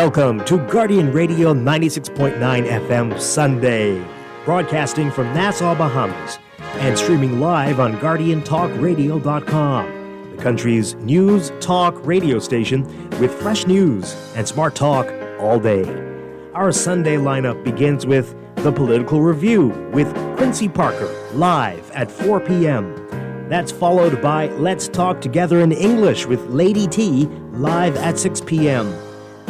Welcome to Guardian Radio 96.9 FM Sunday, broadcasting from Nassau, Bahamas, and streaming live on GuardianTalkRadio.com, the country's news talk radio station with fresh news and smart talk all day. Our Sunday lineup begins with The Political Review with Quincy Parker, live at 4 p.m. That's followed by Let's Talk Together in English with Lady T, live at 6 p.m.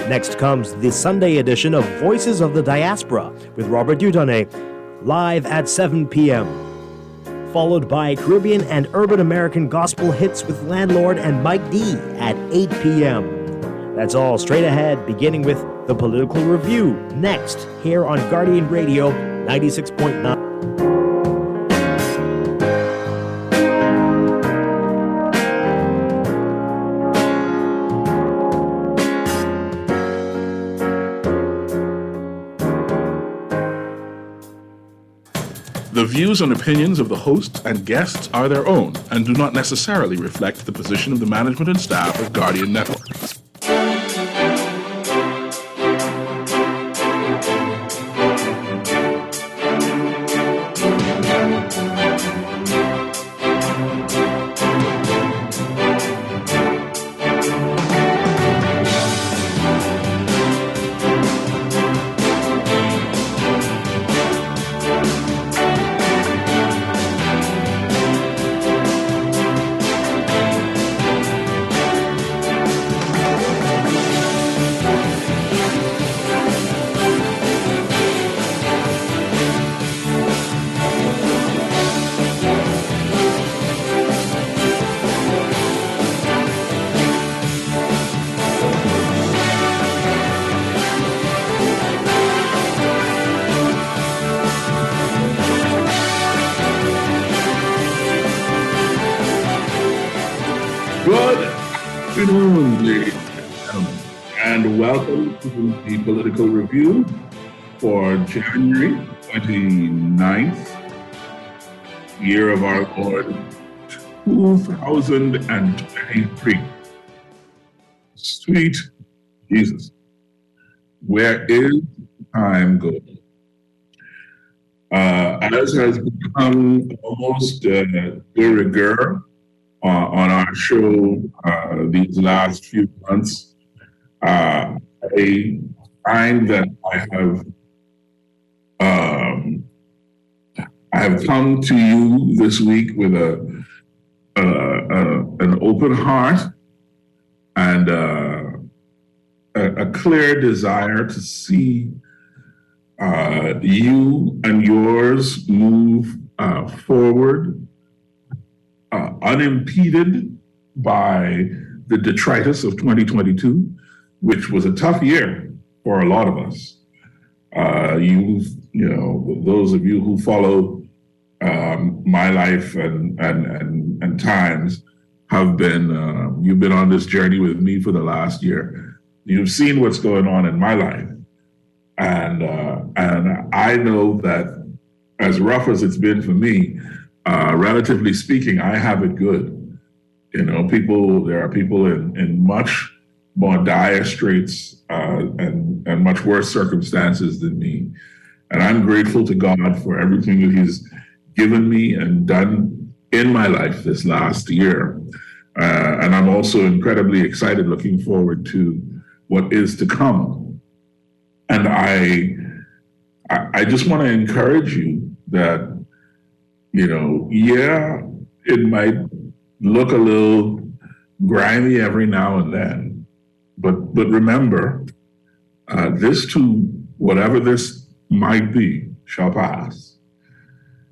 Next comes the Sunday edition of Voices of the Diaspora with Robert Dieudonné, live at 7 p.m. Followed by Caribbean and Urban American Gospel Hits with Landlord and Mike D at 8 p.m. That's all straight ahead, beginning with The Political Review, next, here on Guardian Radio 96.9. The views and opinions of the hosts and guests are their own and do not necessarily reflect the position of the management and staff of Guardian Network. Welcome to the Political Review for January 29th, year of our Lord, 2023. Sweet Jesus, where is time going? As has become almost de rigueur on our show these last few months, I find that I have come to you this week with an open heart and a clear desire to see you and yours move forward unimpeded by the detritus of 2022. Which was a tough year for a lot of us. Those of you who follow my life and times have been, you've been on this journey with me for the last year. You've seen what's going on in my life. And I know that as rough as it's been for me, relatively speaking, I have it good. There are people in much more dire straits and much worse circumstances than me. And I'm grateful to God for everything that He's given me and done in my life this last year. And I'm also incredibly excited, looking forward to what is to come. And I just want to encourage you that, it might look a little grimy every now and then. But remember, this too, whatever this might be, shall pass.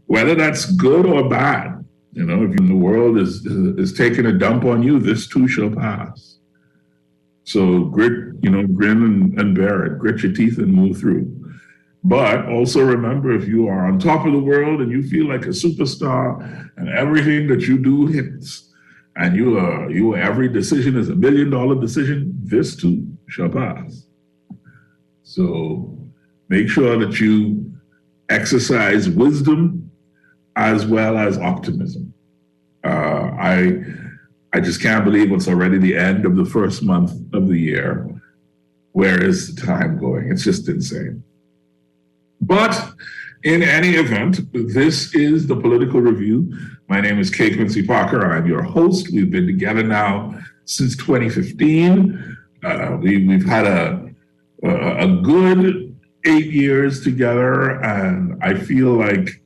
Whether that's good or bad, if the world is taking a dump on you, this too shall pass. So grin and bear it, grit your teeth and move through. But also remember, if you are on top of the world and you feel like a superstar and everything that you do hits, and every decision is $1 million decision, this too shall pass. So make sure that you exercise wisdom as well as optimism. I just can't believe it's already the end of the first month of the year. where is the time going? It's just insane. But in any event, this is the Political Review. My name is Quincy Parker. I'm your host. We've been together now since 2015. We've had a good 8 years together, and I feel like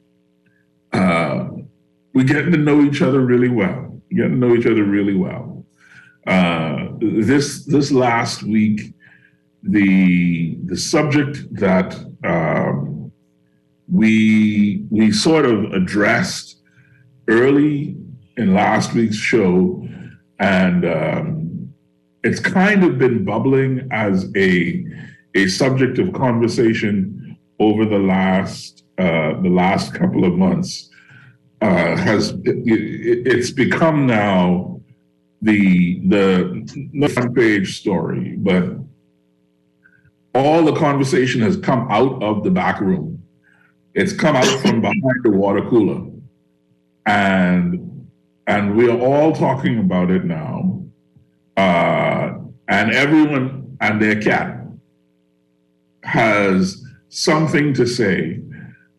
we're getting to know each other really well. This last week, the subject that we sort of addressed early in last week's show, and it's kind of been bubbling as a subject of conversation over the last couple of months. It's become now the front page story, but all the conversation has come out of the back room. It's come out from behind the water cooler, and we're all talking about it now. And everyone and their cat has something to say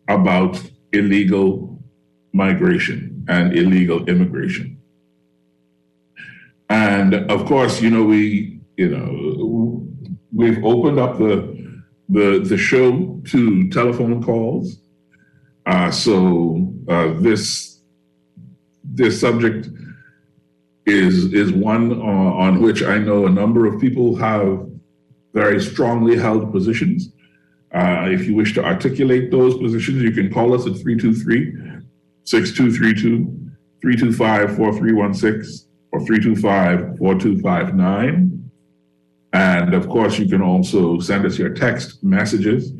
about illegal migration and illegal immigration. And of course, we've opened up the show to telephone calls. So this subject is one on which I know a number of people have very strongly held positions. If you wish to articulate those positions, you can call us at 323-6232, 325-4316, or 325-4259. And of course, you can also send us your text messages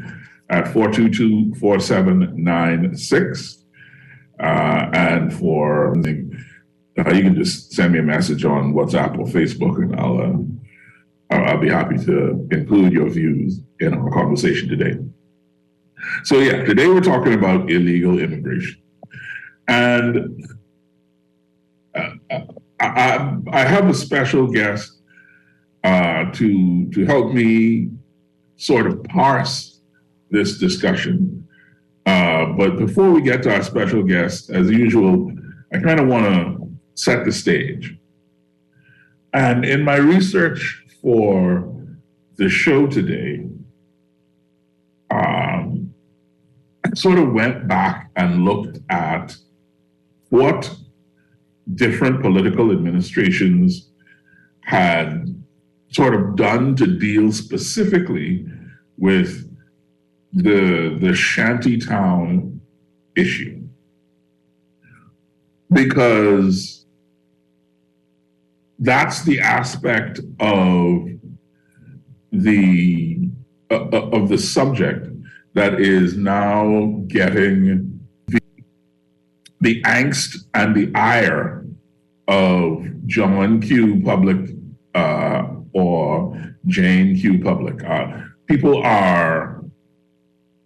at 422-4796. And you can just send me a message on WhatsApp or Facebook, and I'll be happy to include your views in our conversation today. So yeah, today we're talking about illegal immigration. And I have a special guest to help me sort of parse this discussion. But before we get to our special guest, as usual, I kind of want to set the stage. And in my research for the show today, I sort of went back and looked at what different political administrations had sort of done to deal specifically with the shantytown issue. Because that's the aspect of the subject that is now getting the angst and the ire of John Q. Public or Jane Q. Public. People are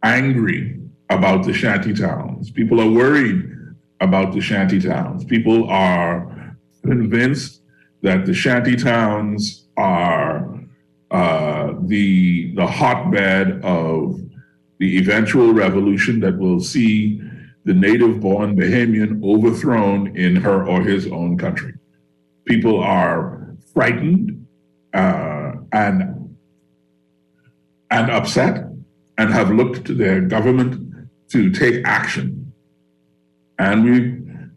angry about the shantytowns. People are worried about the shantytowns. People are convinced that the shantytowns are the hotbed of the eventual revolution that will see the native-born Bahamian overthrown in her or his own country. People are frightened and upset, and have looked to their government to take action. And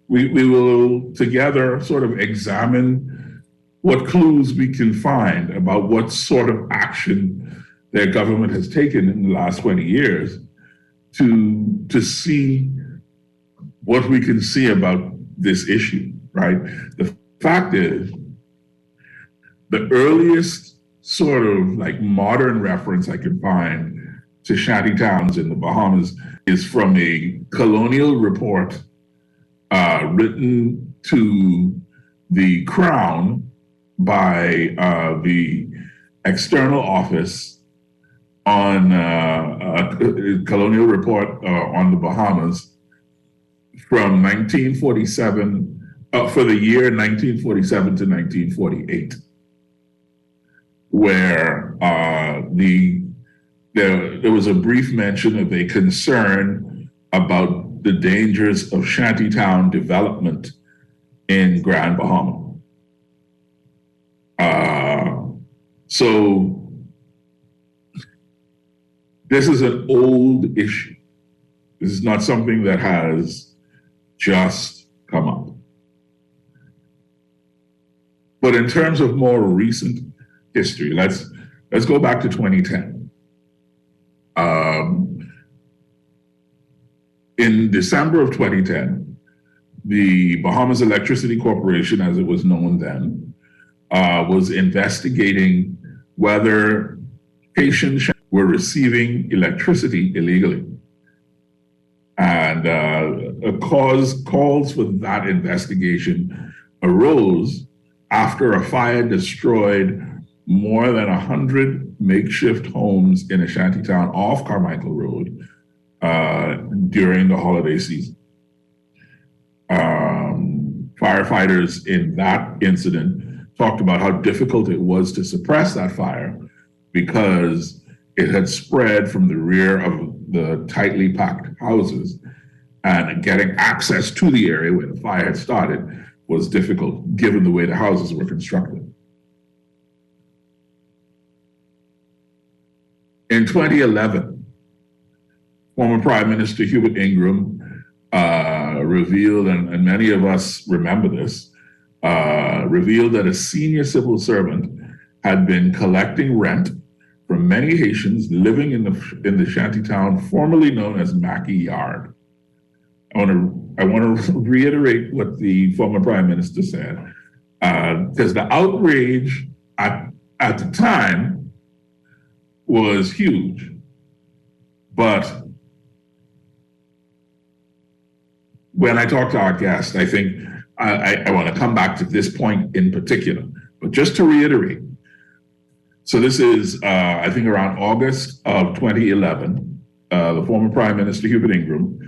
we will together sort of examine what clues we can find about what sort of action their government has taken in the last 20 years to see what we can see about this issue, right? The fact is, the earliest sort of like modern reference I can find to shantytowns in the Bahamas is from a colonial report written to the Crown by the External Office on a colonial report on the Bahamas from 1947, for the year 1947 to 1948. where there was a brief mention of a concern about the dangers of shantytown development in Grand Bahama. So this is an old issue. This is not something that has just come up. But in terms of more recent history, let's go back to 2010. In December of 2010, the Bahamas Electricity Corporation, as it was known then, was investigating whether Haitians were receiving electricity illegally. And calls for that investigation arose after a fire destroyed more than 100 makeshift homes in a shantytown off Carmichael Road during the holiday season. Firefighters in that incident talked about how difficult it was to suppress that fire because it had spread from the rear of the tightly packed houses, and getting access to the area where the fire had started was difficult given the way the houses were constructed. In 2011, former Prime Minister Hubert Ingram revealed, and many of us remember this, revealed that a senior civil servant had been collecting rent from many Haitians living in the shantytown formerly known as Mackey Yard. I want to reiterate what the former Prime Minister said, because the outrage at the time was huge, but when I talk to our guest, I think I want to come back to this point in particular, but just to reiterate. So this is, I think, around August of 2011, the former Prime Minister Hubert Ingram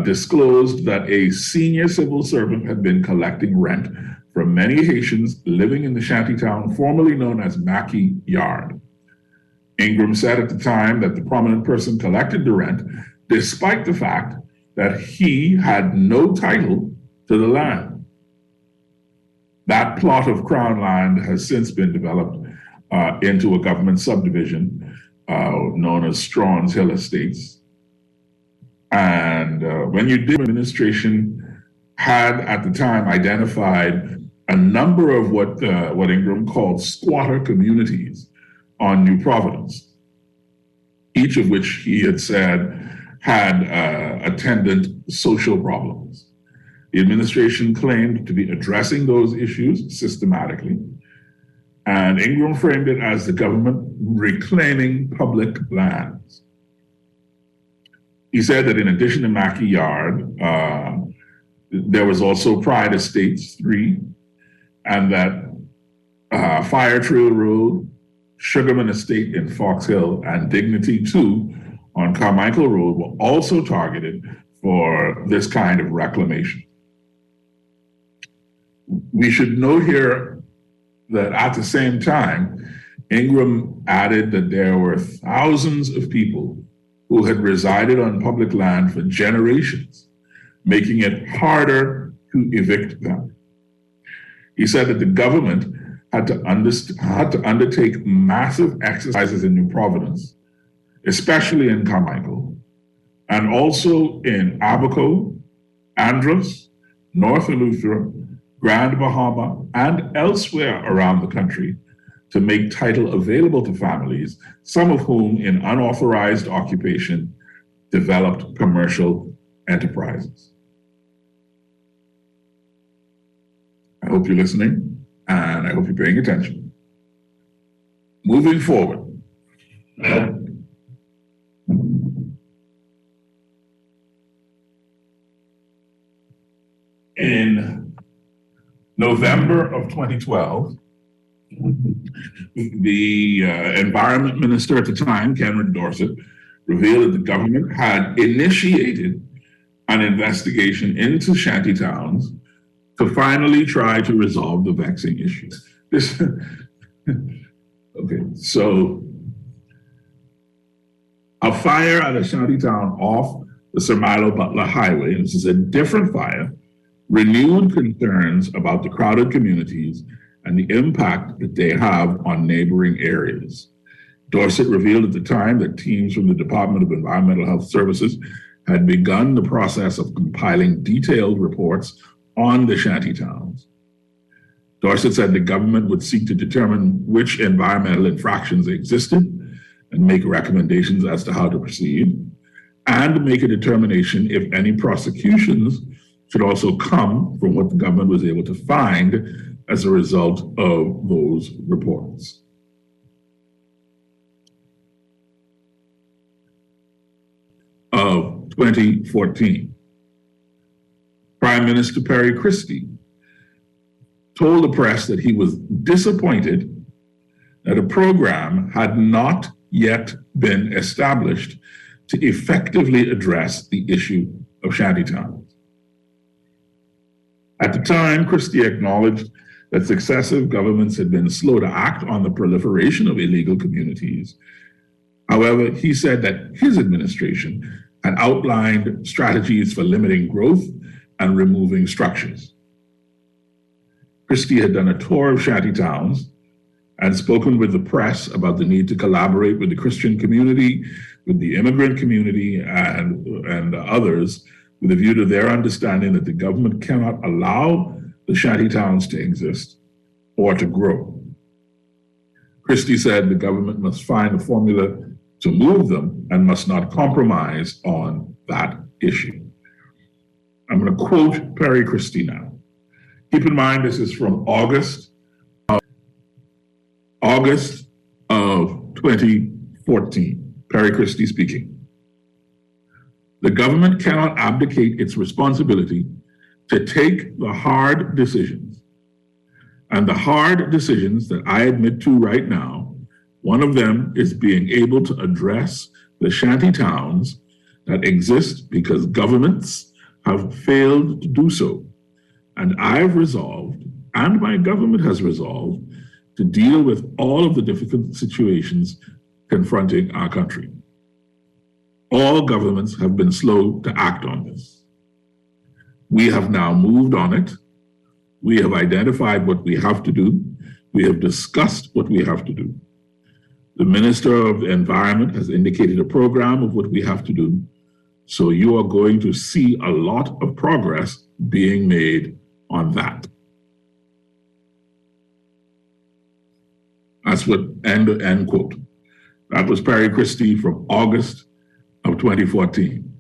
disclosed that a senior civil servant had been collecting rent from many Haitians living in the shantytown formerly known as Mackey Yard. Ingram said at the time that the prominent person collected the rent despite the fact that he had no title to the land. That plot of Crown land has since been developed into a government subdivision known as Strawn's Hill Estates. And when you did, administration had at the time identified a number of what Ingram called squatter communities on New Providence, each of which he had said had attendant social problems. The administration claimed to be addressing those issues systematically, and Ingram framed it as the government reclaiming public lands. He said that in addition to Mackey Yard, there was also Pride Estates 3, and that Fire Trail Road, Sugarman Estate in Fox Hill, and Dignity 2 on Carmichael Road were also targeted for this kind of reclamation. We should note here that at the same time, Ingram added that there were thousands of people who had resided on public land for generations, making it harder to evict them. He said that the government had to undertake massive exercises in New Providence, especially in Carmichael, and also in Abaco, Andros, North Eleuthera, Grand Bahama, and elsewhere around the country to make title available to families, some of whom in unauthorized occupation developed commercial enterprises. I hope you're listening, and I hope you're paying attention. Moving forward. In November of 2012, the environment minister at the time, Cameron Dorset, revealed that the government had initiated an investigation into shantytowns to finally try to resolve the vexing issues. Okay, so a fire at a shantytown off the Sir Milo Butler Highway, and this is a different fire, renewed concerns about the crowded communities and the impact that they have on neighboring areas. Dorset revealed at the time that teams from the Department of Environmental Health Services had begun the process of compiling detailed reports on the shantytowns. Dorset said the government would seek to determine which environmental infractions existed and make recommendations as to how to proceed, and make a determination if any prosecutions should also come from what the government was able to find as a result of those reports. Of 2014, Prime Minister Perry Christie told the press that he was disappointed that a program had not yet been established to effectively address the issue of shantytowns. At the time, Christie acknowledged that successive governments had been slow to act on the proliferation of illegal communities. However, he said that his administration had outlined strategies for limiting growth and removing structures. Christie had done a tour of shantytowns and spoken with the press about the need to collaborate with the Christian community, with the immigrant community, and others, with a view to their understanding that the government cannot allow the shantytowns to exist or to grow. Christie said the government must find a formula to move them and must not compromise on that issue. I'm going to quote Perry Christie now. Keep in mind, this is from August of 2014, Perry Christie speaking. The government cannot abdicate its responsibility to take the hard decisions. And the hard decisions that I admit to right now, one of them is being able to address the shanty towns that exist because governments have failed to do so. And I've resolved, and my government has resolved, to deal with all of the difficult situations confronting our country. All governments have been slow to act on this. We have now moved on it. We have identified what we have to do. We have discussed what we have to do. The Minister of the Environment has indicated a program of what we have to do. So you are going to see a lot of progress being made on that. That's what, end quote. That was Perry Christie from August of 2014.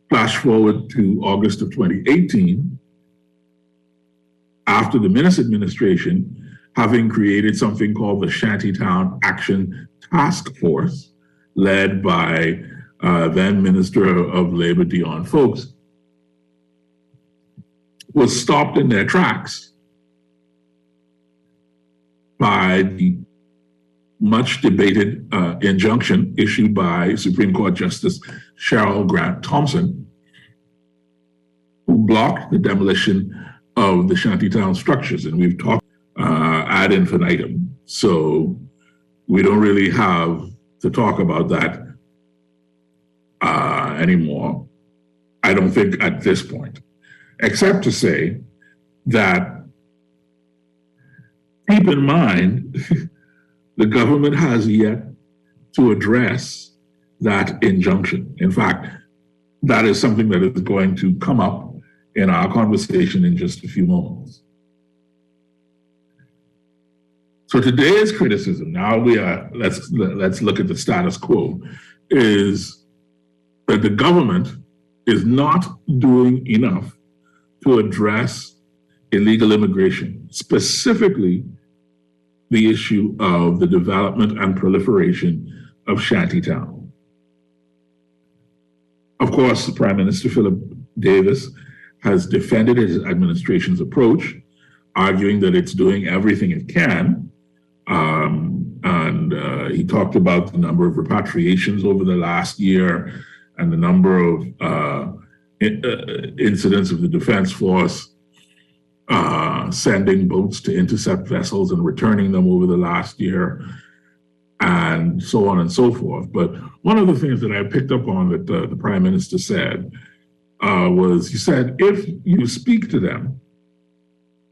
Flash forward to August of 2018, after the Minnis administration having created something called the Shantytown Action Task Force, led by then Minister of Labor Dion Folks, was stopped in their tracks by the much debated injunction issued by Supreme Court Justice Cheryl Grant Thompson, who blocked the demolition of the shantytown structures. And we've talked ad infinitum. So we don't really have to talk about that anymore, I don't think, at this point, except to say that keep in mind, the government has yet to address that injunction. In fact, that is something that is going to come up in our conversation in just a few moments. So today's criticism, now let's look at the status quo, is that the government is not doing enough to address illegal immigration, specifically the issue of the development and proliferation of shantytown. Of course, Prime Minister Philip Davis has defended his administration's approach, arguing that it's doing everything it can. He talked about the number of repatriations over the last year and the number of incidents of the Defense Force sending boats to intercept vessels and returning them over the last year, and so on and so forth. But one of the things that I picked up on that the Prime Minister said was, he said, if you speak to them,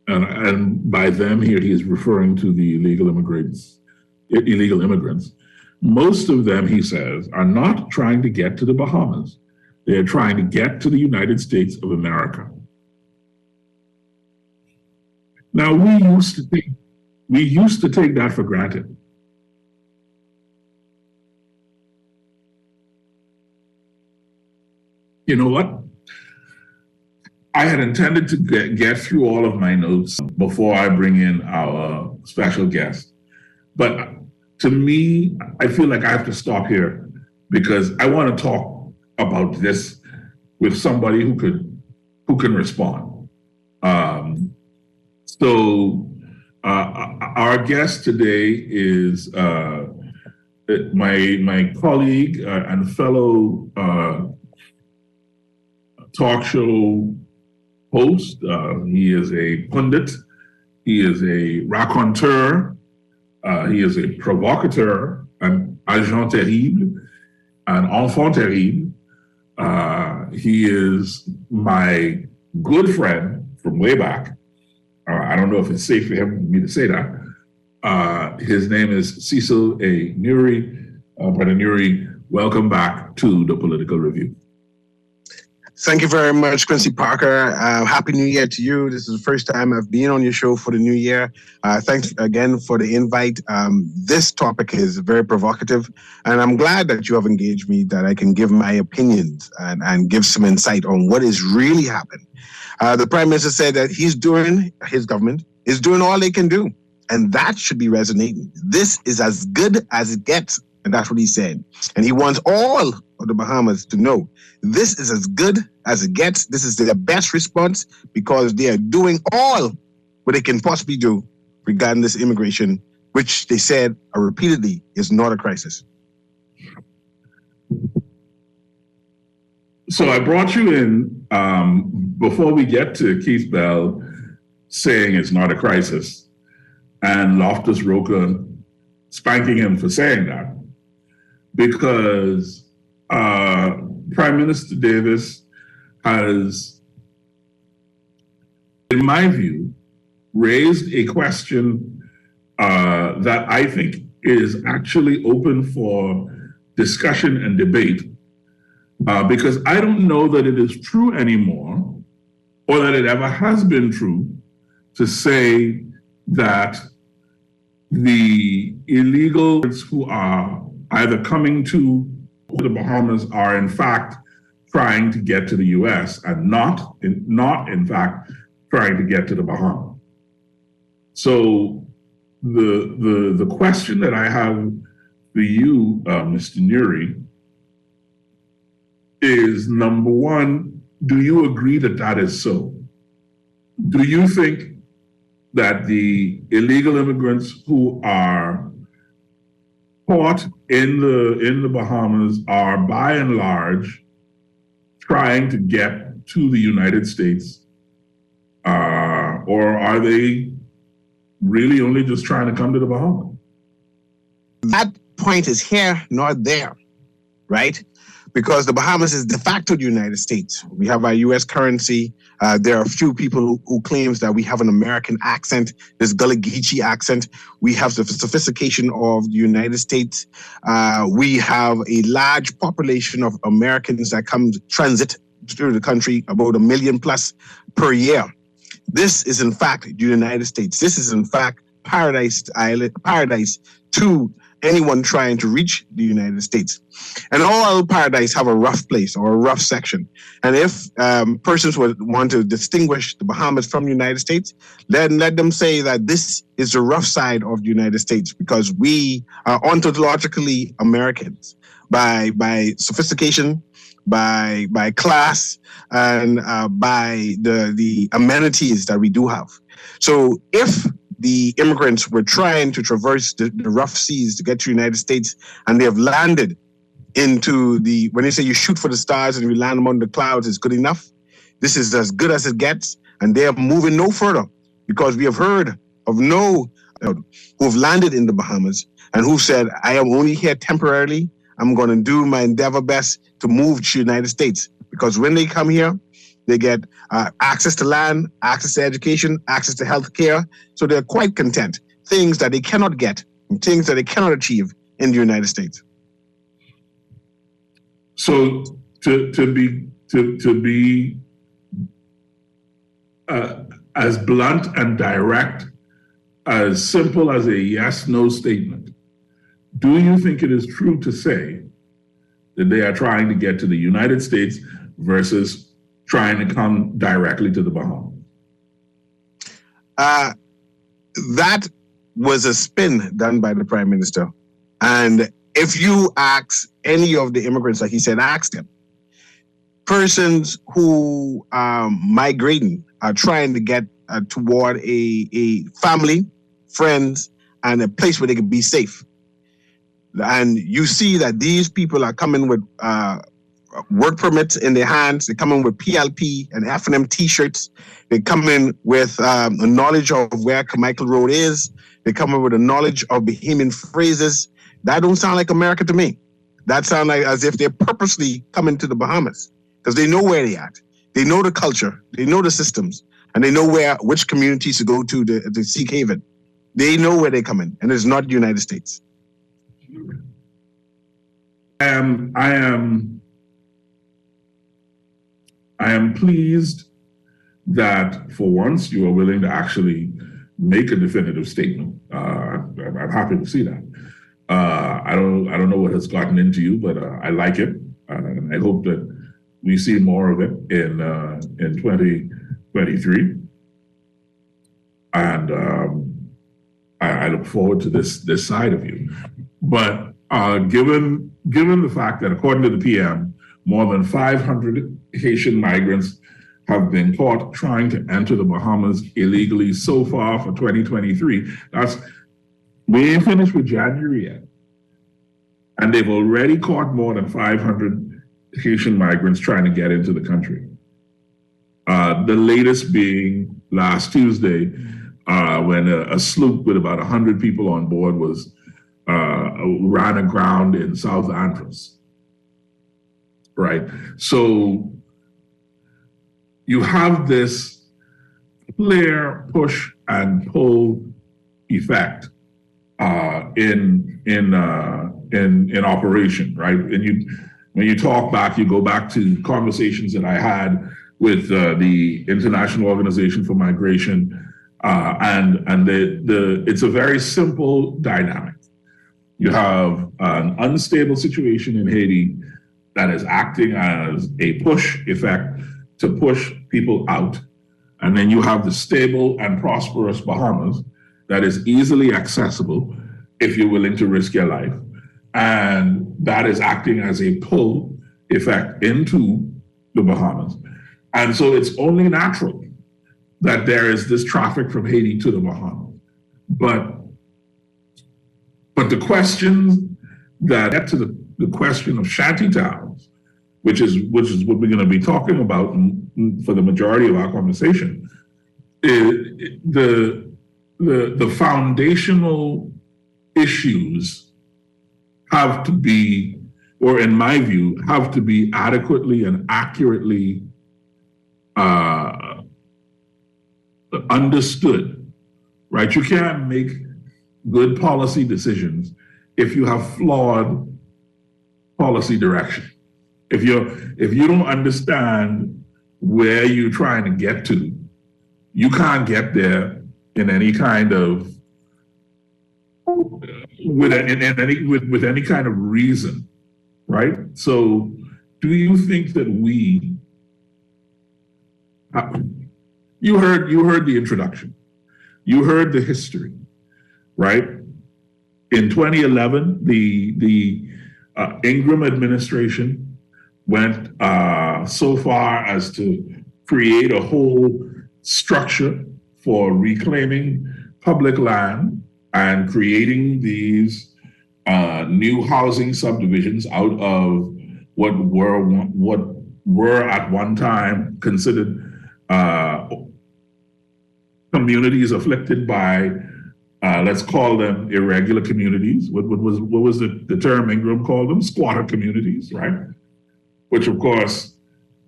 and by them here he is referring to the illegal immigrants, most of them, he says, are not trying to get to the Bahamas. They are trying to get to the United States of America. Now, we used to take that for granted. You know what? I had intended to get through all of my notes before I bring in our special guest. But to me, I feel like I have to stop here because I want to talk about this with somebody who can respond. So our guest today is my colleague and fellow talk show host. He is a pundit. He is a raconteur. He is a provocateur, an agent terrible, an enfant terrible. He is my good friend from way back. I don't know if it's safe for me to say that. His name is Cecil A. Nuri. Brother Nuri, welcome back to the Political Review. Thank you very much, Quincy Parker. Happy New Year to you. This is the first time I've been on your show for the new year. Thanks again for the invite. This topic is very provocative, and I'm glad that you have engaged me, that I can give my opinions and give some insight on what is really happening. The Prime Minister said that his government is doing all they can do, and that should be resonating. This is as good as it gets, and that's what he said. And he wants all of the Bahamas to know this is as good as it gets. This is their best response because they are doing all what they can possibly do regarding this immigration, which they said repeatedly is not a crisis. So I brought you in before we get to Keith Bell saying it's not a crisis and Loftus Roca spanking him for saying that, because Prime Minister Davis has, in my view, raised a question that I think is actually open for discussion and debate, because I don't know that it is true anymore, or that it ever has been true, to say that the illegals who are either coming to the Bahamas are in fact trying to get to the U.S. and not in fact trying to get to the Bahamas. So the question that I have for you, Mr. Nuri, is number one, do you agree that that is so? Do you think that the illegal immigrants who are caught in the Bahamas are by and large trying to get to the United States, or are they really only just trying to come to the Bahamas? That point is here, not there, right? Because the Bahamas is de facto the United States. We have our U.S. currency. There are a few people who claims that we have an American accent, this Gullah Geechee accent. We have the sophistication of the United States. We have a large population of Americans that come transit through the country, about 1 million plus per year. This is in fact the United States. This is in fact paradise to anyone trying to reach the United States. And all paradise have a rough place or a rough section. And if persons would want to distinguish the Bahamas from the United States, then let them say that this is the rough side of the United States, because we are ontologically Americans by sophistication, by class, and by the amenities that we do have. So if the immigrants were trying to traverse the rough seas to get to the United States, and they have landed into when they say you shoot for the stars and you land among the clouds, is good enough. This is as good as it gets. and they are moving no further because we have heard of who have landed in the Bahamas and who said, I am only here temporarily. I'm going to do my endeavor best to move to the United States, because when they come here, they get access to land, access to education, access to health care. So they're quite content. Things that they cannot get, and things that they cannot achieve in the United States. So to be as blunt and direct, as simple as a yes/no statement, do you think it is true to say that they are trying to get to the United States versus trying to come directly to the Bahamas? That was a spin done by the Prime Minister. And if you ask any of the immigrants, like he said, ask them, persons who are migrating are trying to get toward a family, friends, and a place where they can be safe. And you see that these people are coming with work permits in their hands. They're coming with PLP and F&M T-shirts. They come in with a knowledge of where Carmichael Road is. They come in with a knowledge of Bahamian phrases. That don't sound like America to me. That sounds like as if they're purposely coming to the Bahamas because they know where they're at. They know the culture. They know the systems. And they know which communities to go to seek haven. They know where they're coming, and it's not the United States. I am pleased that for once you are willing to actually make a definitive statement. I'm happy to see that. I don't know what has gotten into you, but I like it, and I hope that we see more of it in 2023. And I look forward to this side of you. But given the fact that according to the PM, more than 500 Haitian migrants have been caught trying to enter the Bahamas illegally so far for 2023. We ain't finished with January yet. And they've already caught more than 500 Haitian migrants trying to get into the country. The latest being last Tuesday, when a sloop with about 100 people on board ran aground in South Andros. Right. So you have this clear push and pull effect in operation, right? And when you talk back, you go back to conversations that I had with the International Organization for Migration, and it's a very simple dynamic. You have an unstable situation in Haiti that is acting as a push effect to push people out. And then you have the stable and prosperous Bahamas that is easily accessible if you're willing to risk your life. And that is acting as a pull effect into the Bahamas. And so it's only natural that there is this traffic from Haiti to the Bahamas. But the questions that get to the question of shanty towns, which is what we're going to be talking about for the majority of our conversation, the foundational issues have to be, or in my view, have to be adequately and accurately understood, right? You can't make good policy decisions if you have flawed policy direction. If you don't understand where you're trying to get to, you can't get there in any kind of with any kind of reason, right? So, do you think that you heard the introduction, you heard the history, right? In 2011, the Ingram administration went so far as to create a whole structure for reclaiming public land and creating these new housing subdivisions out of what were at one time considered communities afflicted by, let's call them irregular communities. What was the term Ingram called them? Squatter communities, right? Which of course,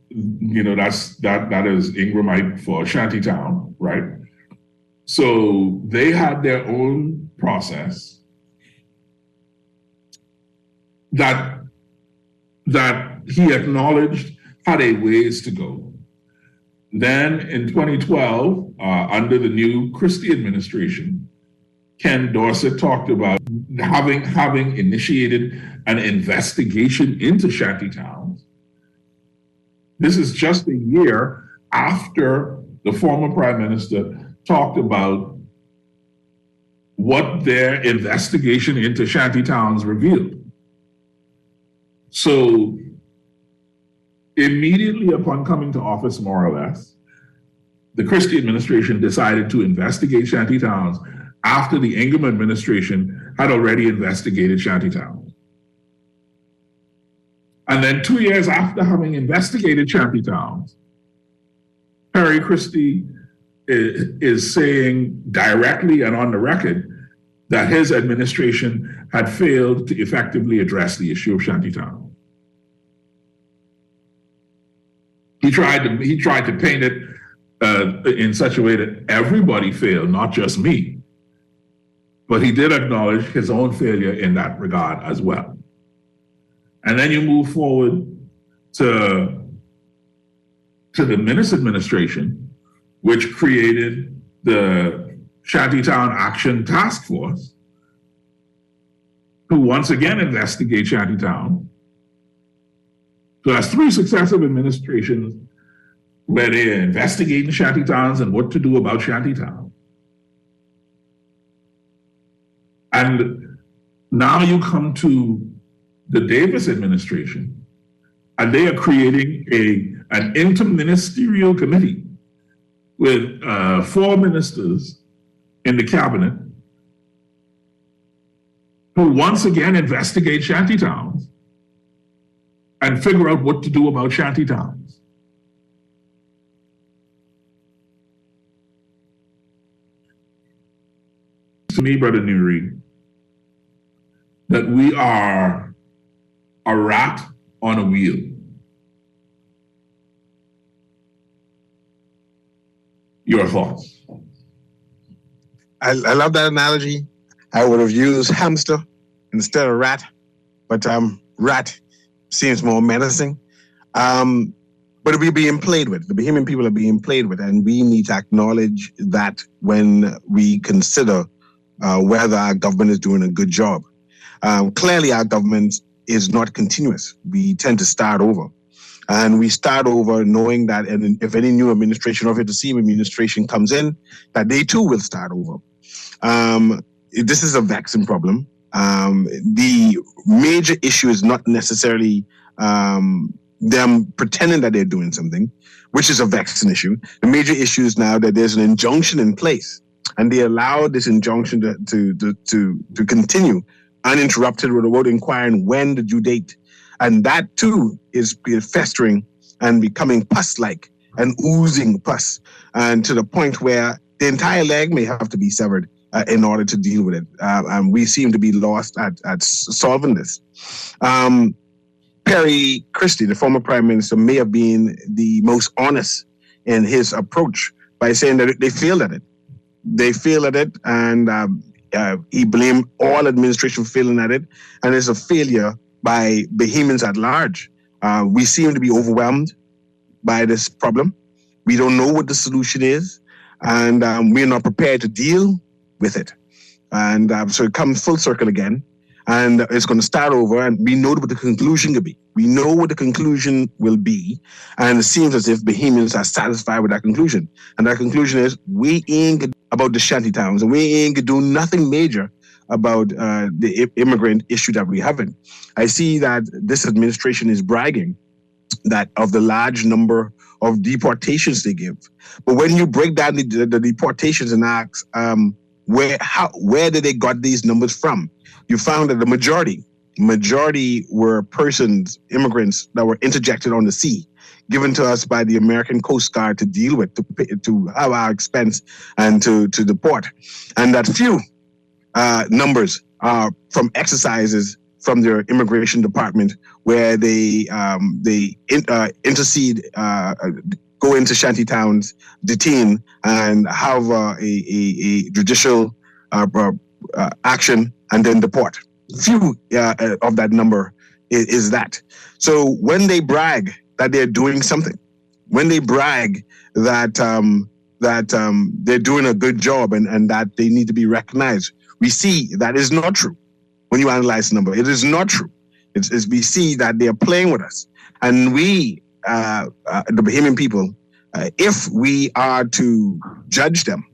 that is Ingramite for shantytown, right? So they had their own process that he acknowledged had a ways to go. Then in 2012, under the new Christie administration, Ken Dorset talked about having initiated an investigation into shantytowns. This is just a year after the former prime minister talked about what their investigation into shantytowns revealed. So immediately upon coming to office, more or less, the Christie administration decided to investigate shantytowns after the Ingham administration had already investigated shantytowns. And then 2 years after having investigated shantytowns, Perry Christie is saying directly and on the record that his administration had failed to effectively address the issue of shantytown. He tried to paint it in such a way that everybody failed, not just me. But he did acknowledge his own failure in that regard as well. And then you move forward to the Minnis administration, which created the Shantytown Action Task Force, who once again investigate shantytown. So that's 3 successive administrations where they're investigating shantytowns and what to do about shantytown. And now you come to the Davis administration, and they are creating an interministerial committee with 4 ministers in the cabinet who once again investigate shantytowns and figure out what to do about shantytowns. To me, Brother Nuri, that we are a rat on a wheel. Your thoughts? I love that analogy. I would have used hamster instead of rat, but rat seems more menacing. But we're being played with. The Bahamian people are being played with, and we need to acknowledge that when we consider whether our government is doing a good job. Clearly, our government is not continuous. We tend to start over. And we start over knowing that if any new administration or if the same administration comes in, that they too will start over. This is a vexing problem. The major issue is not necessarily them pretending that they're doing something, which is a vexing issue. The major issue is now that there's an injunction in place, and they allow this injunction to continue uninterrupted without inquiring when the due date. And that too is festering and becoming pus-like and oozing pus, and to the point where the entire leg may have to be severed in order to deal with it. And we seem to be lost at solving this. Perry Christie, the former prime minister, may have been the most honest in his approach by saying that they failed at it. They failed at it, and he blamed all administration for failing at it, and it's a failure by Bahamians at large. We seem to be overwhelmed by this problem. We don't know what the solution is, and we're not prepared to deal with it. And so it comes full circle again, and it's going to start over, and we know what the conclusion could be. We know what the conclusion will be, and it seems as if Bahamians are satisfied with that conclusion. And that conclusion is, we ain't about the shanty towns, and we ain't gonna do nothing major about the immigrant issue that we're having. I see that this administration is bragging that of the large number of deportations they give. But when you break down the deportations and ask where did they got these numbers from, you found that the majority majority were persons, immigrants that were interjected on the sea, given to us by the American Coast Guard to deal with, to have our expense and to deport. And that few numbers are from exercises from their immigration department where they intercede, go into shanty towns, detain, and have a judicial action and then deport. Few of that number is that. So when they brag that they're doing something, when they brag that they're doing a good job and that they need to be recognized, we see that is not true. When you analyze the number, it is not true. We see that they are playing with us, and we, the Bahamian people, if we are to judge them,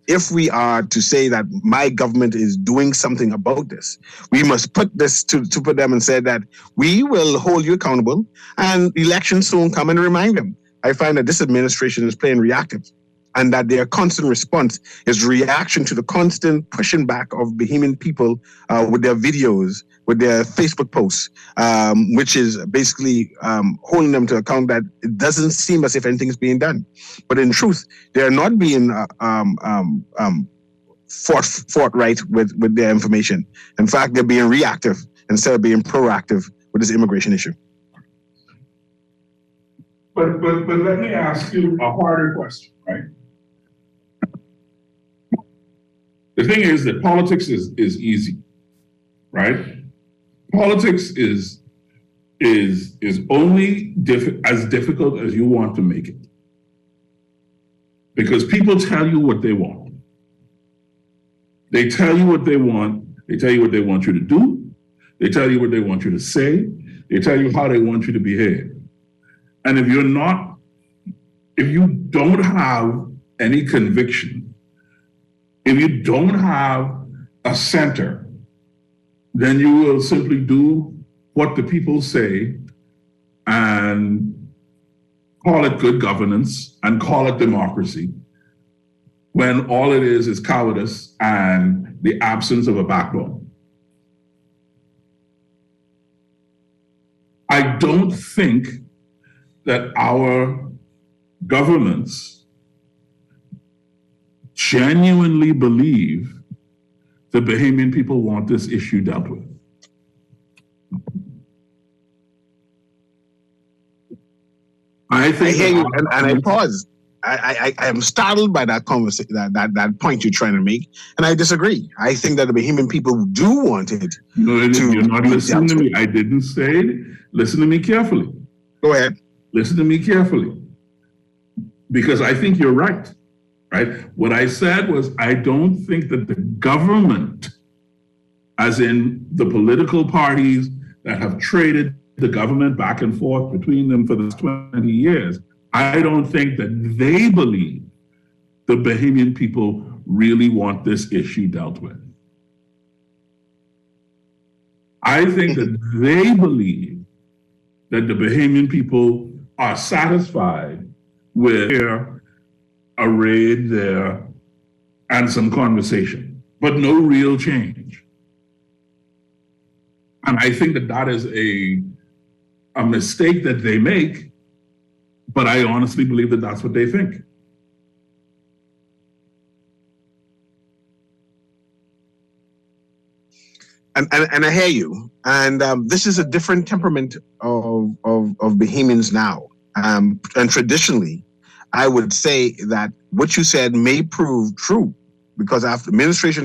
if we are to say that my government is doing something about this, we must put this to put them and say that we will hold you accountable, and elections soon come and remind them. I find that this administration is playing reactive, and that their constant response is reaction to the constant pushing back of Bahamian people with their videos, with their Facebook posts, which is basically holding them to account that it doesn't seem as if anything is being done. But in truth, they're not being forthright with their information. In fact, they're being reactive instead of being proactive with this immigration issue. But let me ask you a harder question, right? The thing is that politics is easy, right? Politics is only as difficult as you want to make it. Because people tell you what they want. They tell you what they want. They tell you what they want you to do. They tell you what they want you to say. They tell you how they want you to behave. And if you don't have any conviction, if you don't have a center, then you will simply do what the people say and call it good governance and call it democracy, when all it is cowardice and the absence of a backbone. I don't think that our governments genuinely believe the Bahamian people want this issue dealt with. I hear you, and I pause. I am startled by that conversation, that point you're trying to make, and I disagree. I think that the Bahamian people do want it. No, you're not listening to me. I didn't say it. Listen to me carefully. Go ahead. Listen to me carefully, because I think you're right. Right? What I said was, I don't think that the government, as in the political parties that have traded the government back and forth between them for the 20 years, I don't think that they believe the Bahamian people really want this issue dealt with. I think that they believe that the Bahamian people are satisfied with a raid there and some conversation, but no real change. And I think that is a mistake that they make, but I honestly believe that that's what they think. And I hear you. And this is a different temperament of Bahamians now. And traditionally, I would say that what you said may prove true, because after administration,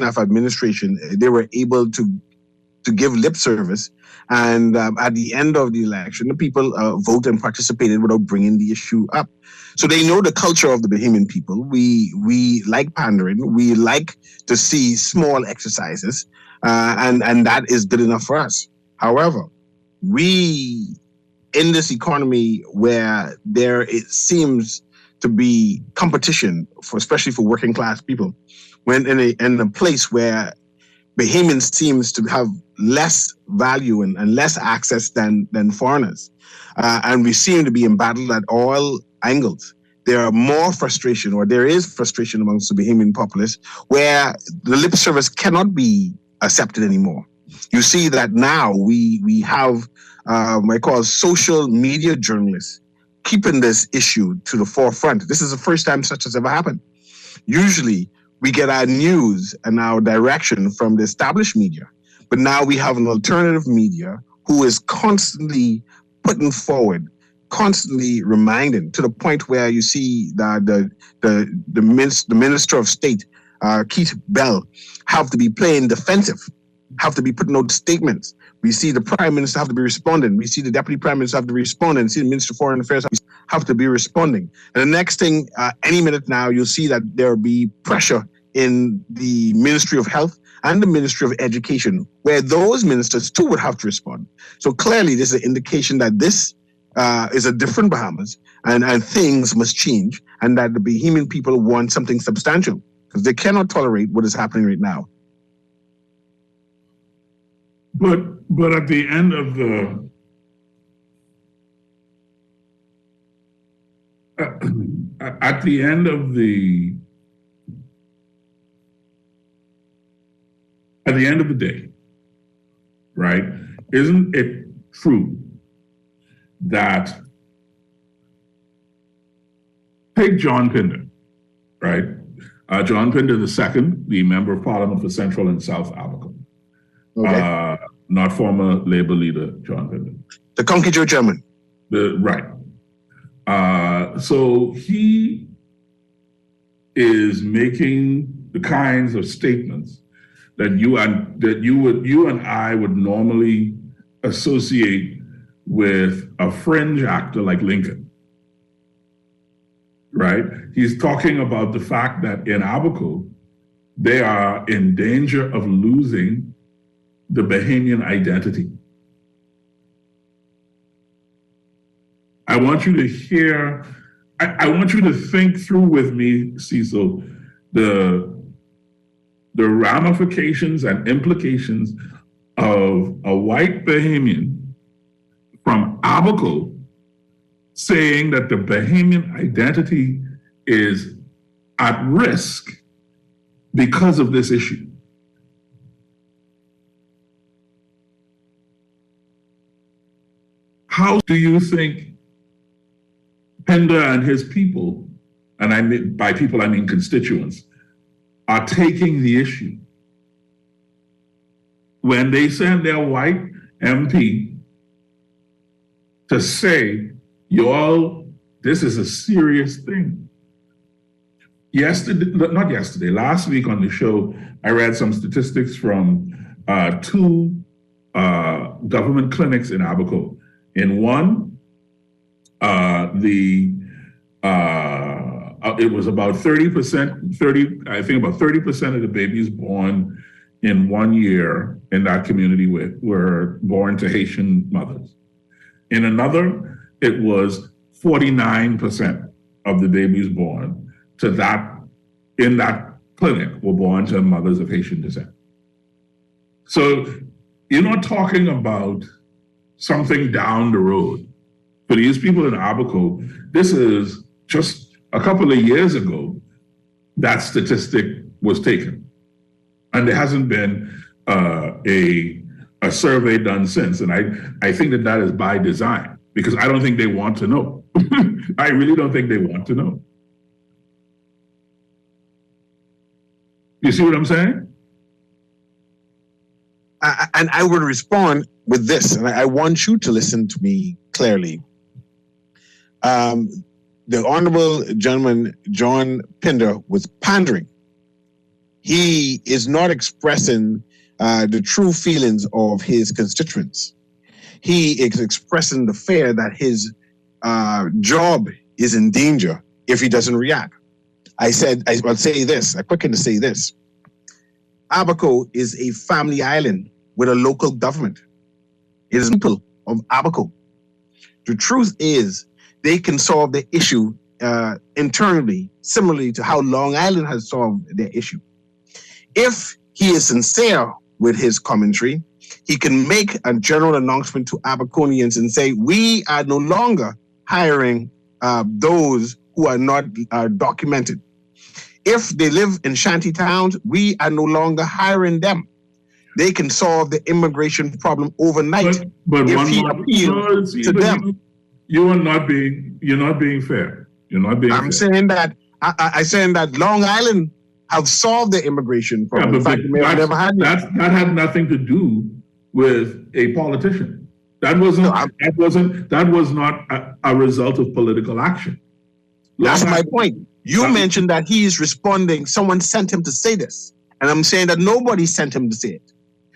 they were able to give lip service. And at the end of the election, the people vote and participated without bringing the issue up. So they know the culture of the Bahamian people. We like pandering. We like to see small exercises, and that is good enough for us. However, we, in this economy where it seems to be competition, especially for working class people, when in a place where Bahamians seems to have less value and less access than foreigners. And we seem to be embattled at all angles. There is frustration amongst the Bahamian populace where the lip service cannot be accepted anymore. You see that now we have I call social media journalists keeping this issue to the forefront. This is the first time such has ever happened. Usually we get our news and our direction from the established media, but now we have an alternative media who is constantly putting forward, constantly reminding, to the point where you see that the Minister of State, Keith Bell, have to be playing defensive, have to be putting out statements. We see the Prime Minister have to be responding. We see the Deputy Prime Minister have to be responding. We see the Minister of Foreign Affairs have to be responding. And the next thing, any minute now, you'll see that there'll be pressure in the Ministry of Health and the Ministry of Education, where those ministers too would have to respond. So clearly, this is an indication that this is a different Bahamas, and things must change, and that the Bahamian people want something substantial, because they cannot tolerate what is happening right now. But at the end of the at the end of the day, right? Isn't it true that, take John Pinder, right? John Pinder II, the Member of Parliament for Central and South Abaco. Okay. Not former Labour leader John Pinder. The Conky Joe German. Right. So he is making the kinds of statements that you and I would normally associate with a fringe actor like Lincoln. Right? He's talking about the fact that in Abaco, they are in danger of losing the Bahamian identity. I want you to hear, I want you to think through with me, Cecil, the ramifications and implications of a white Bahamian from Abaco saying that the Bahamian identity is at risk because of this issue. How do you think Pender and his people, and by people I mean constituents, are taking the issue when they send their white MP to say, y'all, this is a serious thing? Last week on the show, I read some statistics from two government clinics in Abaco. In one, it was about 30%, I think about 30% of the babies born in 1 year in that community were born to Haitian mothers. In another, it was 49% of the babies born in that clinic were born to mothers of Haitian descent. So you're not talking about something down the road. For these people in Abaco, this is just a couple of years ago that statistic was taken. And there hasn't been a survey done since. And I think that is by design, because I don't think they want to know. I really don't think they want to know. You see what I'm saying? And I would respond with this, and I want you to listen to me clearly. The Honorable Gentleman John Pinder was pandering. He is not expressing the true feelings of his constituents. He is expressing the fear that his job is in danger if he doesn't react. I'll say this, I quicken to say this. Abaco is a family island with a local government. It is people of Abaco. The truth is, they can solve the issue internally, similarly to how Long Island has solved their issue. If he is sincere with his commentary, he can make a general announcement to Abaconians and say, we are no longer hiring those who are not documented. If they live in shanty towns, we are no longer hiring them. they can solve the immigration problem overnight but if one he more, appealed to them. you're not being fair. You're not being I'm fair. saying that I'm saying that Long Island have solved the immigration problem. Yeah, In fact, they may have never had that had nothing to do with a politician. That was not a result of political action. That's my point. You mentioned that he is responding. Someone sent him to say this, and I'm saying that nobody sent him to say it.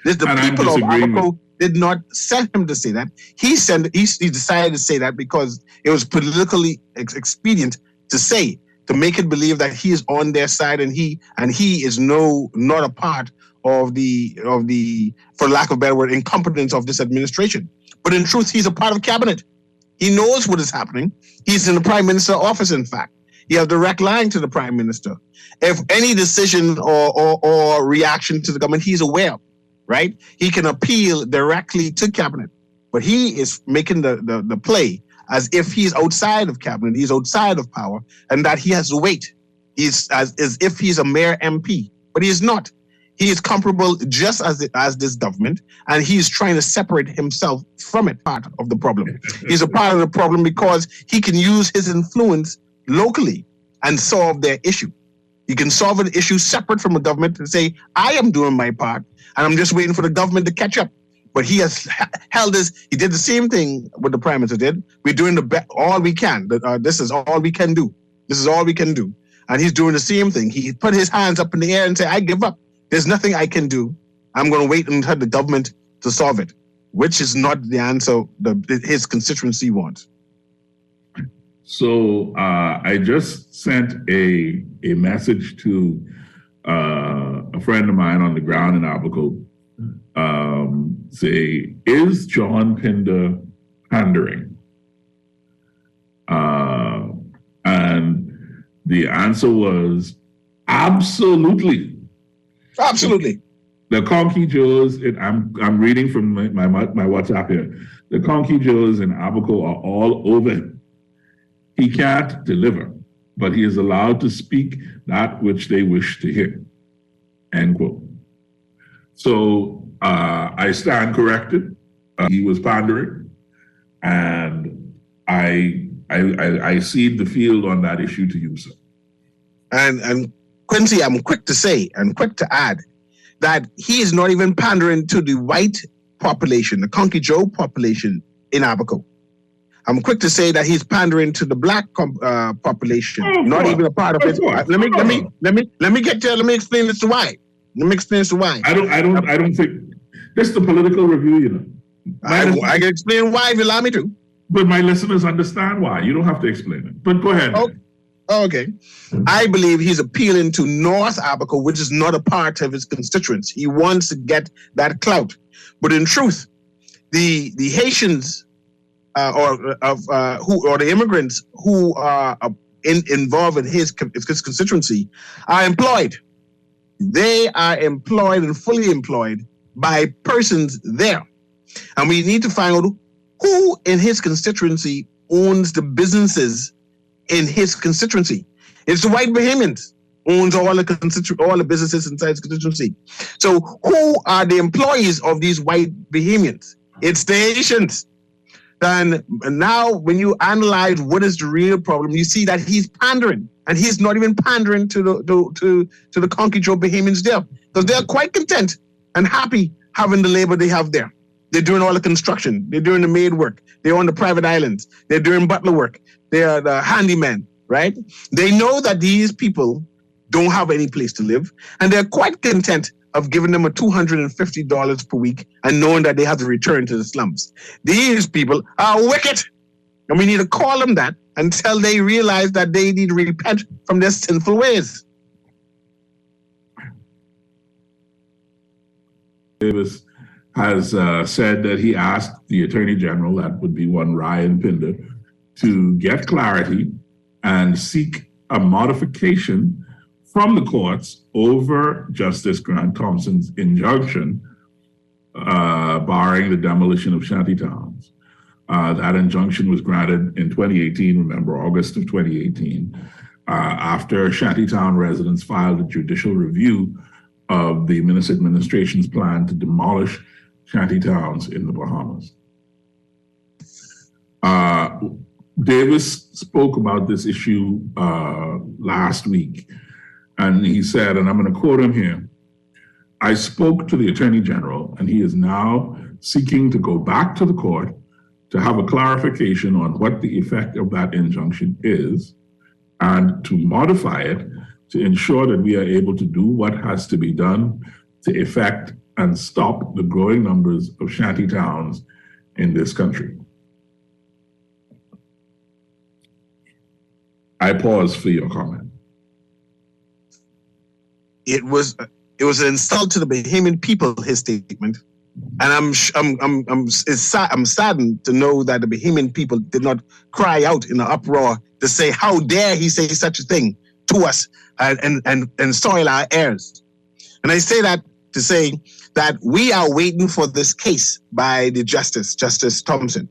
The people of Abaco did not send him to say that. He decided to say that because it was politically expedient to make it believe that he is on their side and he is not a part of the for lack of a better word incompetence of this administration. But in truth, he's a part of cabinet. He knows what is happening. He's in the prime minister's office. In fact, he has direct line to the prime minister. If any decision or reaction to the government, he's aware. Right? He can appeal directly to cabinet, but he is making the play as if he's outside of cabinet, he's outside of power, and that he has to wait. He's as if he's a mere MP, but he is not. He is comparable just as this government, and he's trying to separate himself from it. Part of the problem. He's a part of the problem because he can use his influence locally and solve their issue. He can solve an issue separate from the government and say, I am doing my part, and I'm just waiting for the government to catch up. But he has held this. He did the same thing what the prime minister did. We're doing all we can. This is all we can do. This is all we can do. And he's doing the same thing. He put his hands up in the air and said, I give up. There's nothing I can do. I'm going to wait until the government to solve it, which is not the answer his constituency wants. So I just sent a message to a friend of mine on the ground in Abaco. Say, is John Pinder pandering? And the answer was absolutely. Absolutely. The Conky Joes, I'm reading from my WhatsApp here. The Conky Joes in Abaco are all over him. He can't deliver, but he is allowed to speak that which they wish to hear. End quote. So I stand corrected. He was pandering, and I cede the field on that issue to you, sir. And Quincy, I'm quick to say and quick to add that he is not even pandering to the white population, the Conky Joe population in Abaco. I'm quick to say that he's pandering to the black population, not even a part of it. Let me get there. Let me explain this to why. I don't think this is the political review, you know. I can explain why if you allow me to. But my listeners understand why. You don't have to explain it. But go ahead. Okay. I believe he's appealing to North Abaco, which is not a part of his constituents. He wants to get that clout. But in truth, the Haitians or the immigrants who are involved in his constituency are employed. They are employed and fully employed by persons there. And we need to find out who in his constituency owns the businesses in his constituency. It's the white Bahamians owns all the businesses inside his constituency. So who are the employees of these white Bahamians? It's the Haitians. And now when you analyze what is the real problem, you see that he's pandering. And he's not even pandering to the Conky Joe Bahamians there. Because they're quite content and happy having the labor they have there. They're doing all the construction. They're doing the maid work. They're on the private islands. They're doing butler work. They are the handyman, right? They know that these people don't have any place to live, and they're quite content of giving them a $250 per week and knowing that they have to return to the slums. These people are wicked, and we need to call them that until they realize that they need to repent from their sinful ways. Davis has said that he asked the Attorney General, that would be one Ryan Pinder, to get clarity and seek a modification from the courts over Justice Grant Thompson's injunction barring the demolition of shanty towns. That injunction was granted in 2018, remember, August of 2018, after shantytown residents filed a judicial review of the administration's plan to demolish shanty towns in the Bahamas. Davis spoke about this issue last week, and he said, and I'm going to quote him here, "I spoke to the Attorney General, and he is now seeking to go back to the court to have a clarification on what the effect of that injunction is and to modify it to ensure that we are able to do what has to be done to effect and stop the growing numbers of shanty towns in this country." I pause for your comment. It was an insult to the Bahamian people, his statement, and I'm saddened to know that the Bahamian people did not cry out in an uproar to say, "How dare he say such a thing to us and soil our heirs?" And I say that to say that we are waiting for this case by the Justice Thompson.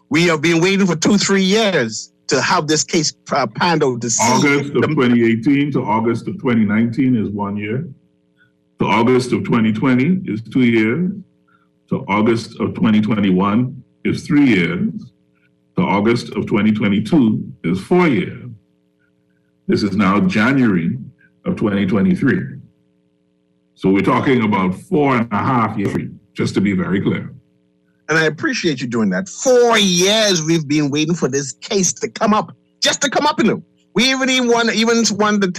We have been waiting for 2-3 years to have this case panned out to see. August of 2018 to August of 2019 is 1 year. To August of 2020 is 2 years. To August of 2021 is 3 years. To August of 2022 is 4 years. This is now January of 2023. So we're talking about 4.5 years, just to be very clear. And I appreciate you doing that. 4 years we've been waiting for this case to come up, just to come up. We even wanted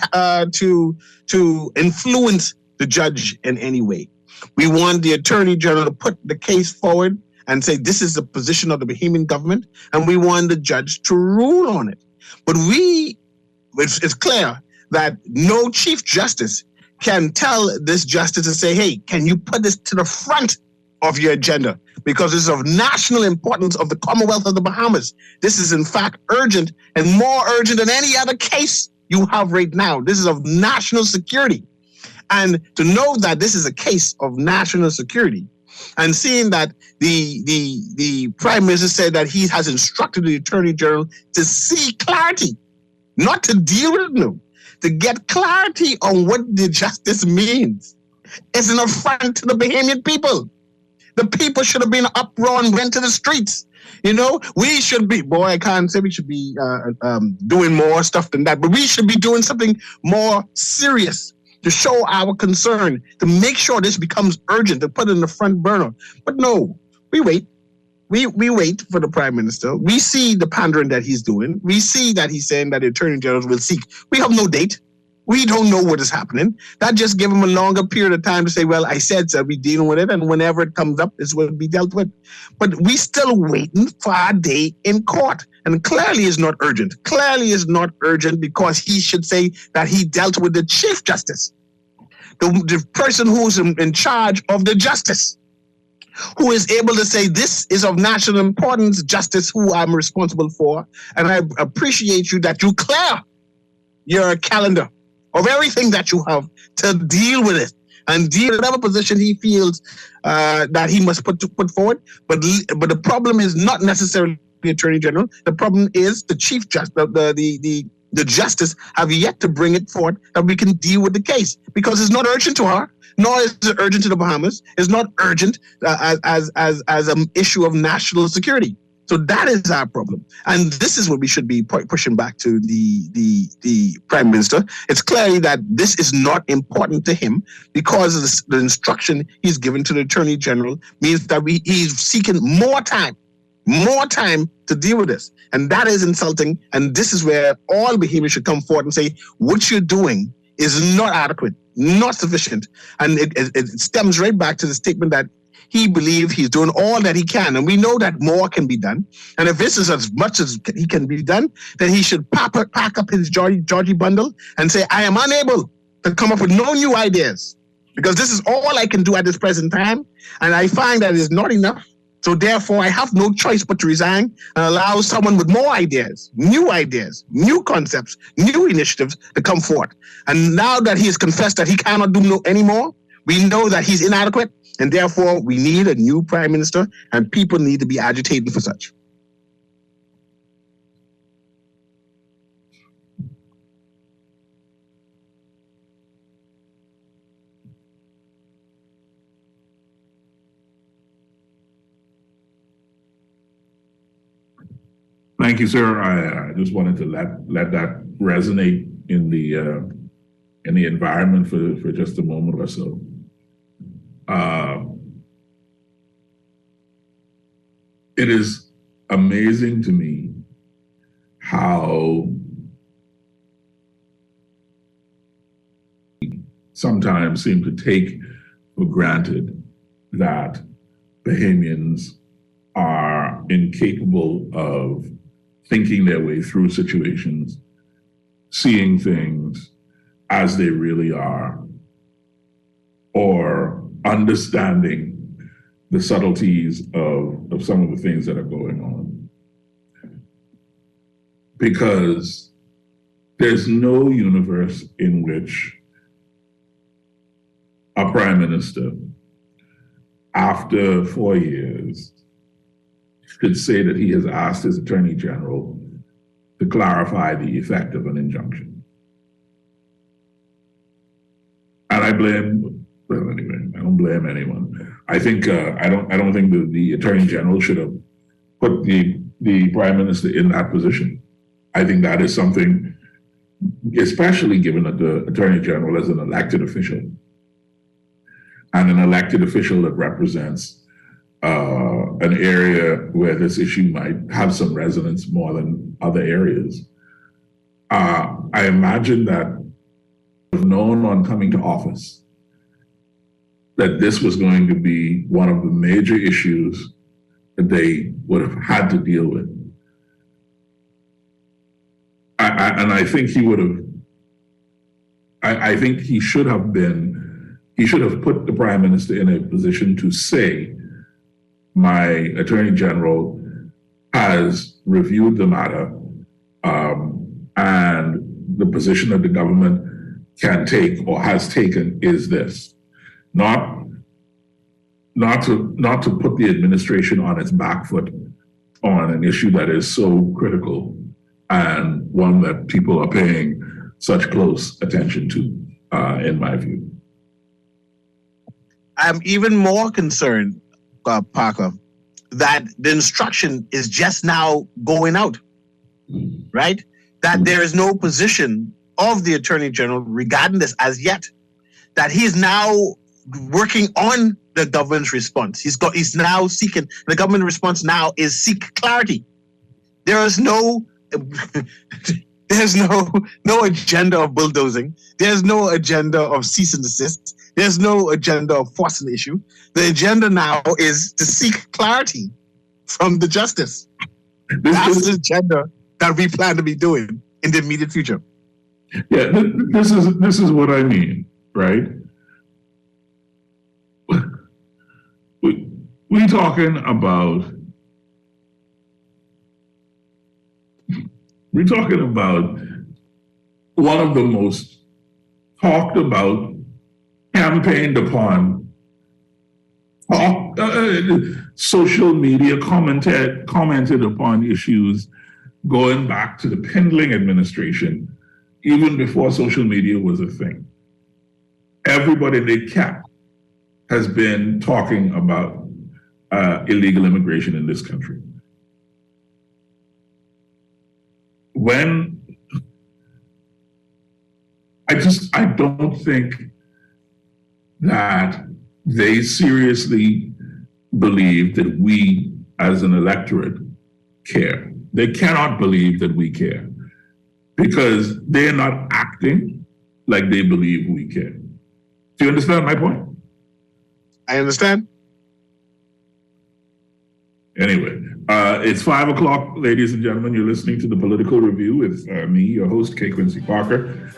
to influence the judge in any way. We want the Attorney General to put the case forward and say this is the position of the Bahamian government, and we want the judge to rule on it. But it's clear that no Chief Justice can tell this justice to say, "Hey, can you put this to the front of your agenda? Because it's of national importance of the Commonwealth of the Bahamas. This is in fact urgent and more urgent than any other case you have right now. This is of national security." And to know that this is a case of national security, and seeing that the Prime Minister said that he has instructed the Attorney General to seek clarity, not to deal with it, no, to get clarity on what the justice means. It's an affront to the Bahamian people. The people should have been uproar and went to the streets. We should be, I can't say we should be doing more stuff than that, but we should be doing something more serious to show our concern, to make sure this becomes urgent, to put it in the front burner. But no, we wait. We wait for the Prime Minister. We see the pandering that he's doing. We see that he's saying that the Attorney General will seek. We have no date. We don't know what is happening. That just give him a longer period of time to say, well, I said so, we're dealing with it, and whenever it comes up, this will be dealt with. But we still waiting for our day in court. And clearly it's not urgent. Clearly it's not urgent because he should say that he dealt with the Chief Justice, the person who's in charge of the justice, who is able to say this is of national importance, justice, who I'm responsible for. And I appreciate you that you clear your calendar of everything that you have to deal with it and deal with whatever position he feels that he must put forward. But the problem is not necessarily the Attorney General. The problem is the Chief Justice, the Justice have yet to bring it forward that we can deal with the case, because it's not urgent to her, nor is it urgent to the Bahamas. It's not urgent as an issue of national security. So that is our problem. And this is what we should be pushing back to the Prime Minister. It's clearly that this is not important to him, because the instruction he's given to the Attorney General means that he's seeking more time to deal with this. And that is insulting. And this is where all Bahamians should come forward and say, what you're doing is not adequate, not sufficient. And it stems right back to the statement that he believes he's doing all that he can. And we know that more can be done. And if this is as much as he can be done, then he should pack up his Georgie bundle and say, I am unable to come up with no new ideas, because this is all I can do at this present time. And I find that is not enough. So therefore, I have no choice but to resign and allow someone with more ideas, new concepts, new initiatives to come forth. And now that he has confessed that he cannot do anymore, we know that he's inadequate. And therefore, we need a new Prime Minister, and people need to be agitating for such. Thank you, sir. I just wanted to let that resonate in the environment for just a moment or so. It is amazing to me how sometimes seem to take for granted that Bahamians are incapable of thinking their way through situations, seeing things as they really are, or understanding the subtleties of some of the things that are going on. Because there's no universe in which a prime minister, after 4 years, could say that he has asked his attorney general to clarify the effect of an injunction. And I don't blame anyone. I think I don't think the attorney general should have put the prime minister in that position. I think that is something, especially given that the attorney general is an elected official, and an elected official that represents an area where this issue might have some resonance more than other areas. I imagine that known on coming to office that this was going to be one of the major issues that they would have had to deal with. And I think he would have, I think he should have put the prime minister in a position to say, my attorney general has reviewed the matter, and the position that the government can take or has taken is this. Not to put the administration on its back foot on an issue that is so critical and one that people are paying such close attention to, in my view. I'm even more concerned, Parker, that the instruction is just now going out, right? That there is no position of the Attorney General regarding this as yet. That he is now working on the government's response. He's now seeking, the government response now is seek clarity. There's no agenda of bulldozing. There's no agenda of cease and desist. There's no agenda of forcing the issue. The agenda now is to seek clarity from the justice. That's the agenda that we plan to be doing in the immediate future. Yeah, this is what I mean, right? We're talking about one of the most talked about, campaigned upon, social media commented upon issues going back to the Pindling administration, even before social media was a thing. Everybody they kept has been talking about illegal immigration in this country. I don't think that they seriously believe that we as an electorate care. They cannot believe that we care because they're not acting like they believe we care. Do you understand my point? I understand. Anyway, it's 5 o'clock, ladies and gentlemen. You're listening to the Political Review with me, your host, Quincy Parker.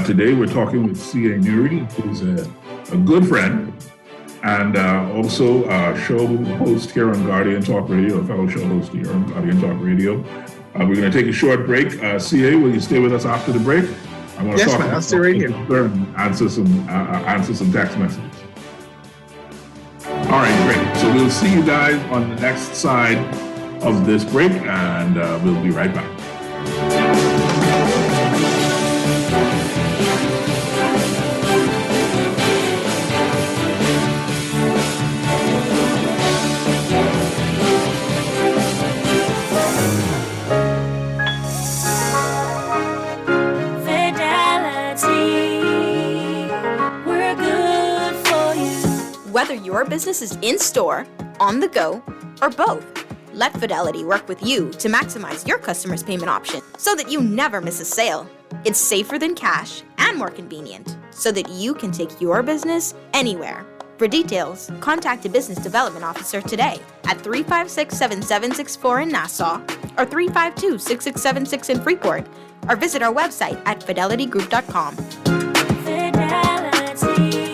Today, we're talking with C.A. Nuri, who's a good friend and also a show host here on Guardian Talk Radio, a fellow show host here on Guardian Talk Radio. We're going to take a short break. C.A., will you stay with us after the break? I want to talk I'll stay right here. And answer some text messages. All right, great. So we'll see you guys on the next side of this break, and we'll be right back. your business is in-store, on the go, or both. Let Fidelity work with you to maximize your customers' payment option so that you never miss a sale. It's safer than cash and more convenient so that you can take your business anywhere. For details, contact a business development officer today at 356-7764 in Nassau or 352-6676 in Freeport, or visit our website at fidelitygroup.com. We're good for you.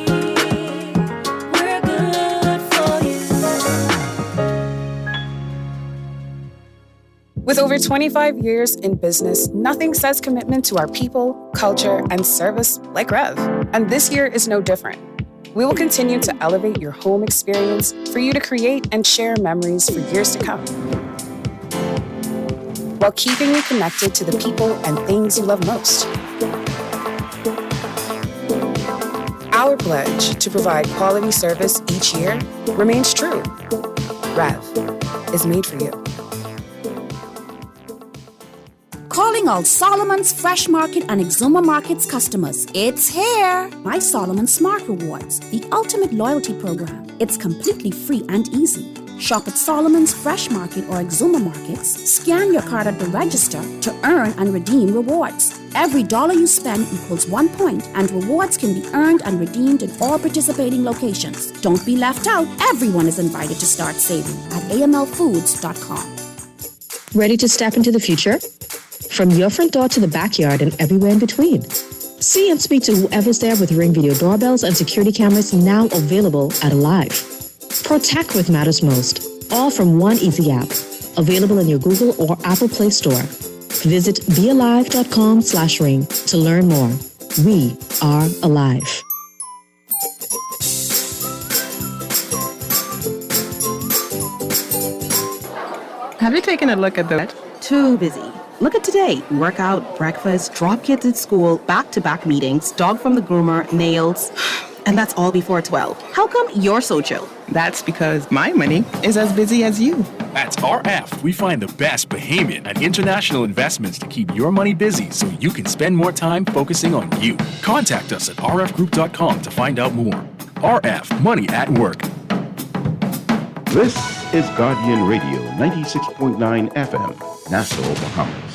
With over 25 years in business, nothing says commitment to our people, culture, and service like Rev. And this year is no different. We will continue to elevate your home experience for you to create and share memories for years to come, while keeping you connected to the people and things you love most. Our pledge to provide quality service each year remains true. Rev is made for you. Calling all Solomon's Fresh Market and Exuma Markets customers. It's here! My Solomon Smart Rewards, the ultimate loyalty program. It's completely free and easy. Shop at Solomon's Fresh Market or Exuma Markets, scan your card at the register to earn and redeem rewards. Every dollar you spend equals 1 point, and rewards can be earned and redeemed in all participating locations. Don't be left out. Everyone is invited to start saving at amlfoods.com. Ready to step into the future? From your front door to the backyard and everywhere in between. See and speak to whoever's there with Ring Video doorbells and security cameras now available at Alive. Protect what matters most, all from one easy app, available in your Google or Apple Play Store. Visit bealive.com/ring to learn more. We are alive. Have you taken a look at the... Too busy. Look at today. Workout, breakfast, drop kids at school, back-to-back meetings, dog from the groomer, nails. And that's all before 12. How come you're so chill? That's because my money is as busy as you. At RF, we find the best Bahamian and international investments to keep your money busy so you can spend more time focusing on you. Contact us at rfgroup.com to find out more. RF, money at work. This is Guardian Radio, 96.9 FM, Nassau, Bahamas.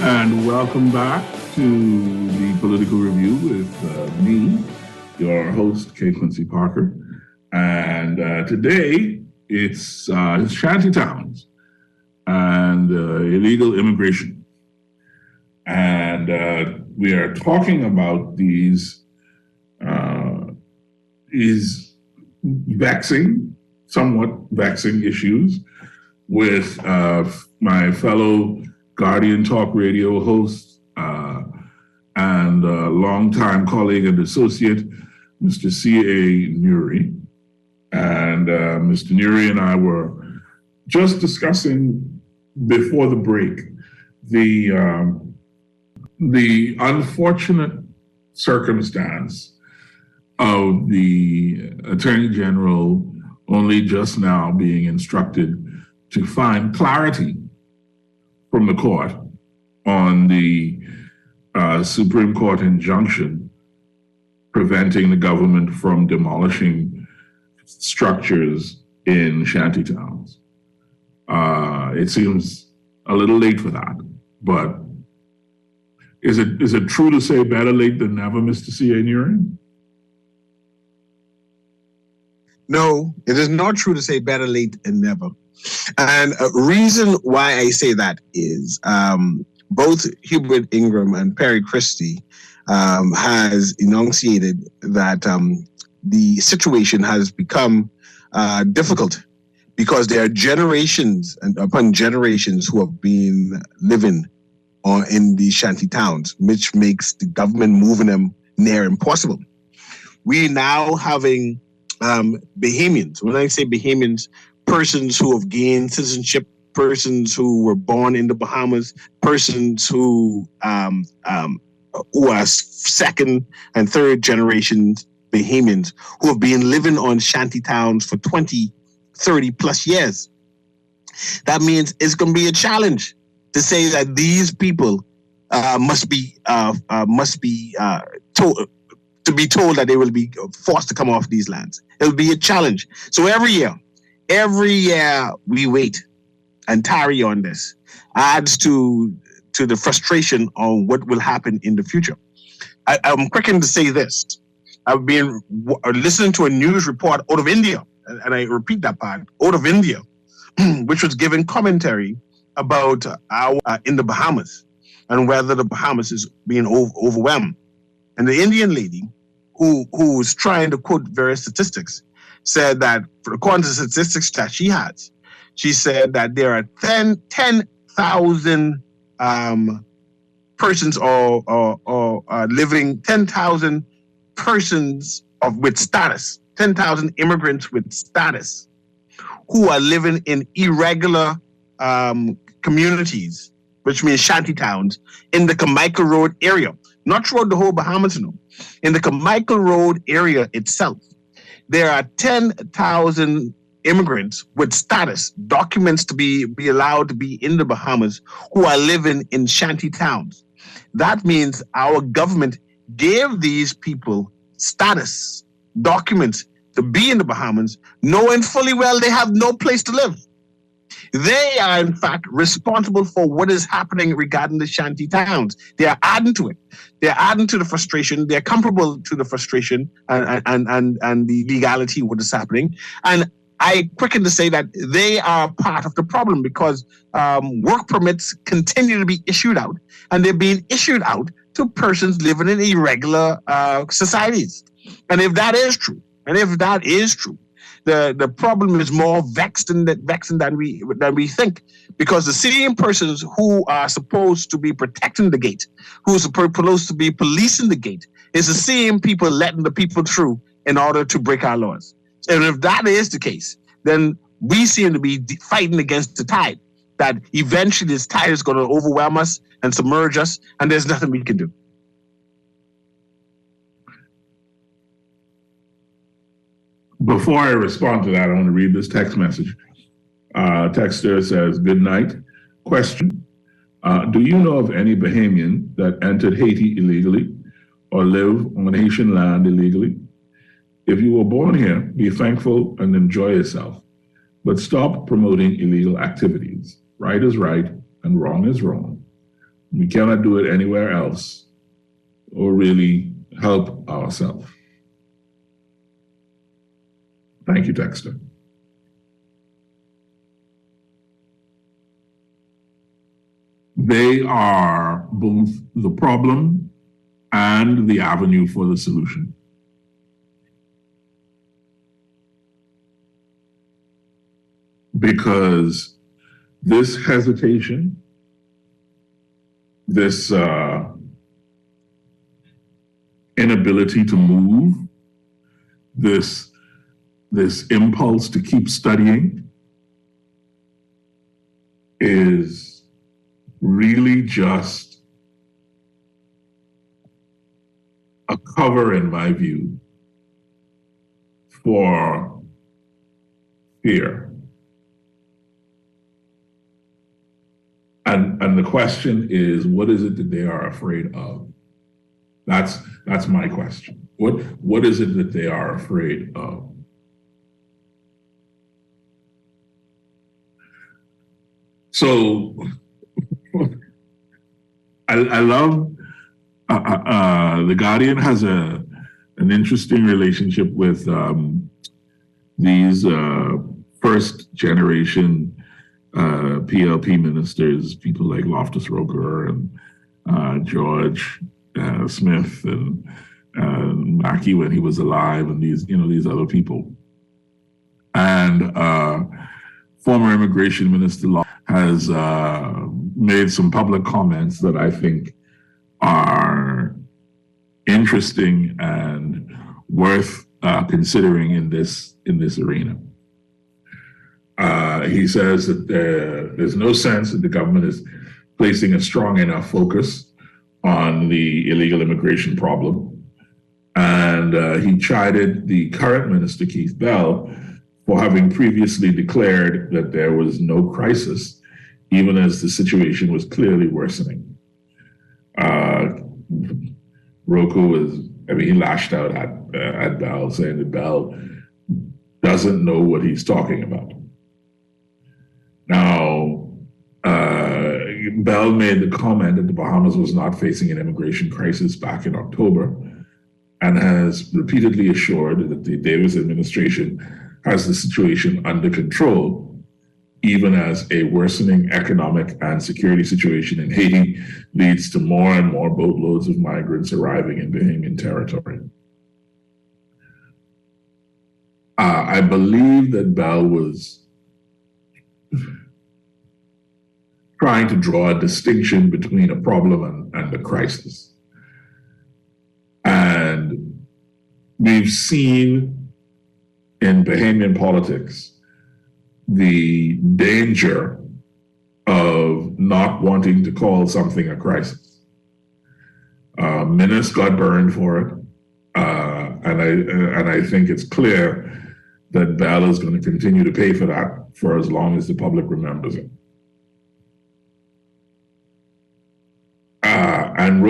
And welcome back to the Political Review with me, your host, Quincy Parker. And today it's shanty towns and illegal immigration. And we are talking about these somewhat vexing issues with my fellow Guardian Talk Radio host and longtime colleague and associate, Mr. C.A. Nuri. And Mr. Nuri and I were just discussing before the break the unfortunate circumstance of the Attorney General only just now being instructed to find clarity from the court on the Supreme Court injunction preventing the government from demolishing structures in shantytowns. It seems a little late for that, but is it true to say better late than never, Mr. C.A. Nuri? No, it is not true to say better late than never. And a reason why I say that is both Hubert Ingram and Perry Christie has enunciated that the situation has become difficult because there are generations and upon generations who have been living in these shanty towns, which makes the government moving them near impossible. We now having Bahamians. When I say Bahamians, persons who have gained citizenship, persons who were born in the Bahamas, persons who are second and third generation Bahamians who have been living on shanty towns for 20, 30 plus years. That means it's going to be a challenge to say that these people must be told that they will be forced to come off these lands. It'll be a challenge. So every year we wait and tarry on this adds to the frustration on what will happen in the future. I'm quickened to say this. I've been listening to a news report out of India, and I repeat that part, out of India, which was giving commentary about in the Bahamas and whether the Bahamas is being overwhelmed. And the Indian lady who was trying to quote various statistics said that, according to statistics that she has, she said that there are 10,000 persons or living, 10,000 persons with status, 10,000 immigrants with status who are living in irregular communities, which means shanty towns, in the Carmichael Road area. Not throughout the whole Bahamas, no. In the Carmichael Road area itself, there are 10,000 immigrants with status, documents to be allowed to be in the Bahamas, who are living in shanty towns. That means our government gave these people status, documents to be in the Bahamas, knowing fully well they have no place to live. They are, in fact, responsible for what is happening regarding the shanty towns. They are adding to it. They're adding to the frustration. They're comparable to the frustration and the legality of what is happening. And I quicken to say that they are part of the problem because work permits continue to be issued out, and they're being issued out to persons living in irregular societies. And if that is true, the problem is more vexing than we think, because the same persons who are supposed to be protecting the gate, who are supposed to be policing the gate, is the same people letting the people through in order to break our laws. And if that is the case, then we seem to be fighting against the tide, that eventually this tide is going to overwhelm us and submerge us, and there's nothing we can do. Before I respond to that, I want to read this text message. Texter says, "Good night. Question. Do you know of any Bahamian that entered Haiti illegally or live on Haitian land illegally? If you were born here, be thankful and enjoy yourself, but stop promoting illegal activities. Right is right and wrong is wrong. We cannot do it anywhere else or really help ourselves." Thank you, Texter. They are both the problem and the avenue for the solution. Because this hesitation, this inability to move, this impulse to keep studying is really just a cover, in my view, for fear. And the question is, what is it that they are afraid of? That's my question. What is it that they are afraid of? So I love The Guardian has an interesting relationship with these first generation PLP ministers, people like Loftus Roker and George Smith and Mackey when he was alive, and these other people. And former Immigration Minister has made some public comments that I think are interesting and worth considering in this arena. He says that there's no sense that the government is placing a strong enough focus on the illegal immigration problem. And he chided the current minister, Keith Bell, for having previously declared that there was no crisis, even as the situation was clearly worsening. He lashed out at Bell, saying that Bell doesn't know what he's talking about. Now, Bell made the comment that the Bahamas was not facing an immigration crisis back in October, and has repeatedly assured that the Davis administration has the situation under control, even as a worsening economic and security situation in Haiti leads to more and more boatloads of migrants arriving in Bahamian territory. I believe that Bell was trying to draw a distinction between a problem and a crisis. And we've seen in Bahamian politics the danger of not wanting to call something a crisis. Minnis got burned for it, and I think it's clear that Bell is going to continue to pay for that for as long as the public remembers it. And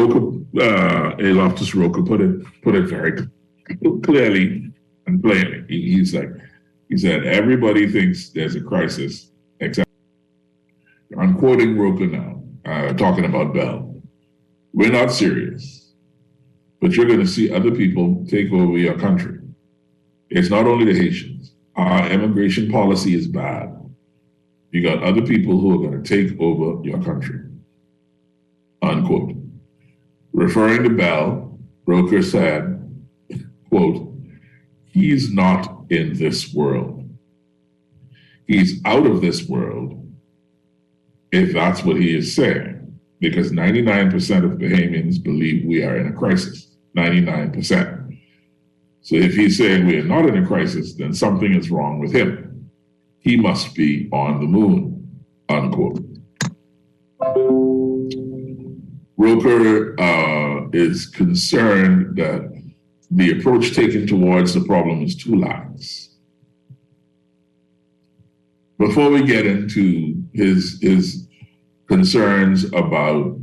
Loftus Roca put it very clearly and plainly. He said, everybody thinks there's a crisis, except, I'm quoting Roca now, talking about Bell. We're not serious, but you're going to see other people take over your country. It's not only the Haitians. Our immigration policy is bad. You got other people who are going to take over your country. Unquote. Referring to Bell, Roca said, quote, he's not in this world. He's out of this world, if that's what he is saying, because 99% of Bahamians believe we are in a crisis. 99%. So if he's saying we are not in a crisis, then something is wrong with him. He must be on the moon, unquote. Roca is concerned that the approach taken towards the problem is too lax. Before we get into his concerns about,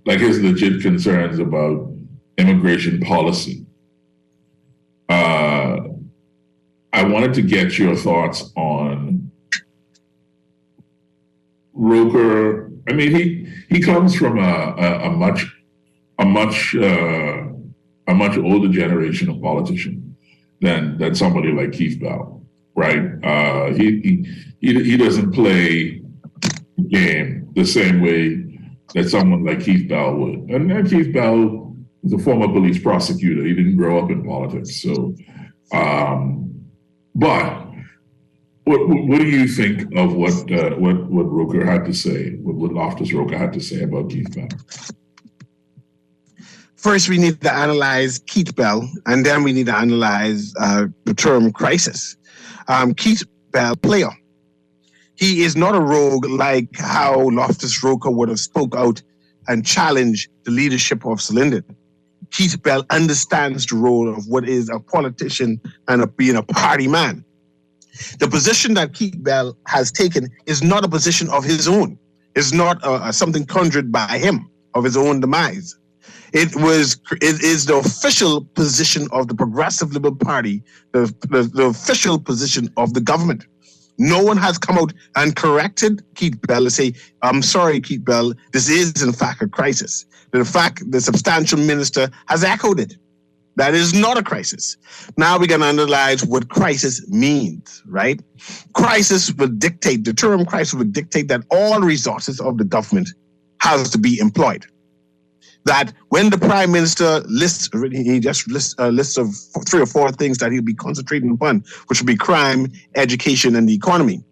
his legit concerns about immigration policy, I wanted to get your thoughts on Roca. I mean, he comes from a much older generation of politician than somebody like Keith Bell, right? He doesn't play the game the same way that someone like Keith Bell would. And Keith Bell is a former police prosecutor. He didn't grow up in politics, so. But what do you think of what Roca had to say? What Loftus Roca had to say about Keith Bell? First, we need to analyze Keith Bell, and then we need to analyze the term crisis. Keith Bell, player. He is not a rogue like how Loftus Roca would have spoke out and challenged the leadership of Salinden. Keith Bell understands the role of what is a politician and being a party man. The position that Keith Bell has taken is not a position of his own. It's not something conjured by him of his own demise. It is the official position of the Progressive Liberal Party, the official position of the government. No one has come out and corrected Keith Bell to say, I'm sorry, Keith Bell, this is in fact a crisis. In fact, the substantial minister has echoed it. That is not a crisis. Now we're going to analyze what crisis means, right? Crisis would dictate, the term crisis would dictate that all resources of the government has to be employed. that when the prime minister lists, he just lists a list of 3 or 4 things that he'll be concentrating upon, which would be crime, education, and the economy.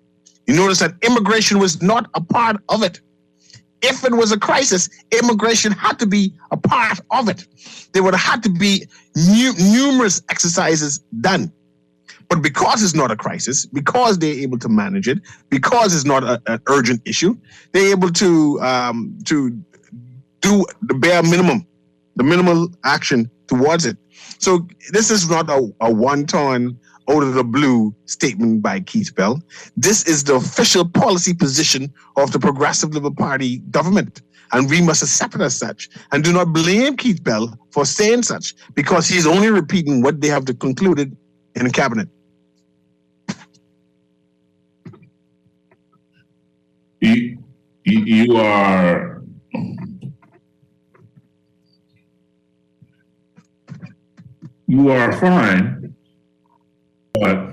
You notice that immigration was not a part of it. If it was a crisis, immigration had to be a part of it. There would have had to be numerous exercises done. But because it's not a crisis, because they're able to manage it, because it's not an urgent issue, they're able to do the bare minimum, the minimal action towards it. So this is not a one-ton, out of the blue statement by Keith Bell. This is the official policy position of the Progressive Liberal Party government. And we must accept it as such. And do not blame Keith Bell for saying such, because he's only repeating what they have concluded in the cabinet. You are fine, but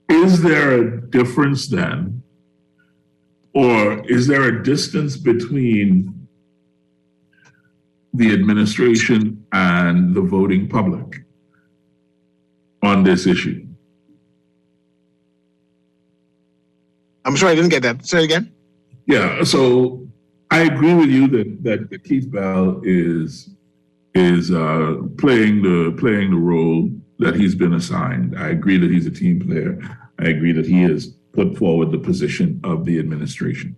is there a difference then, or is there a distance between the administration and the voting public on this issue? I'm sorry, I didn't get that. Say it again. Yeah, so I agree with you that Keith Bell is playing the role that he's been assigned. I agree that he's a team player. I agree that he has put forward the position of the administration.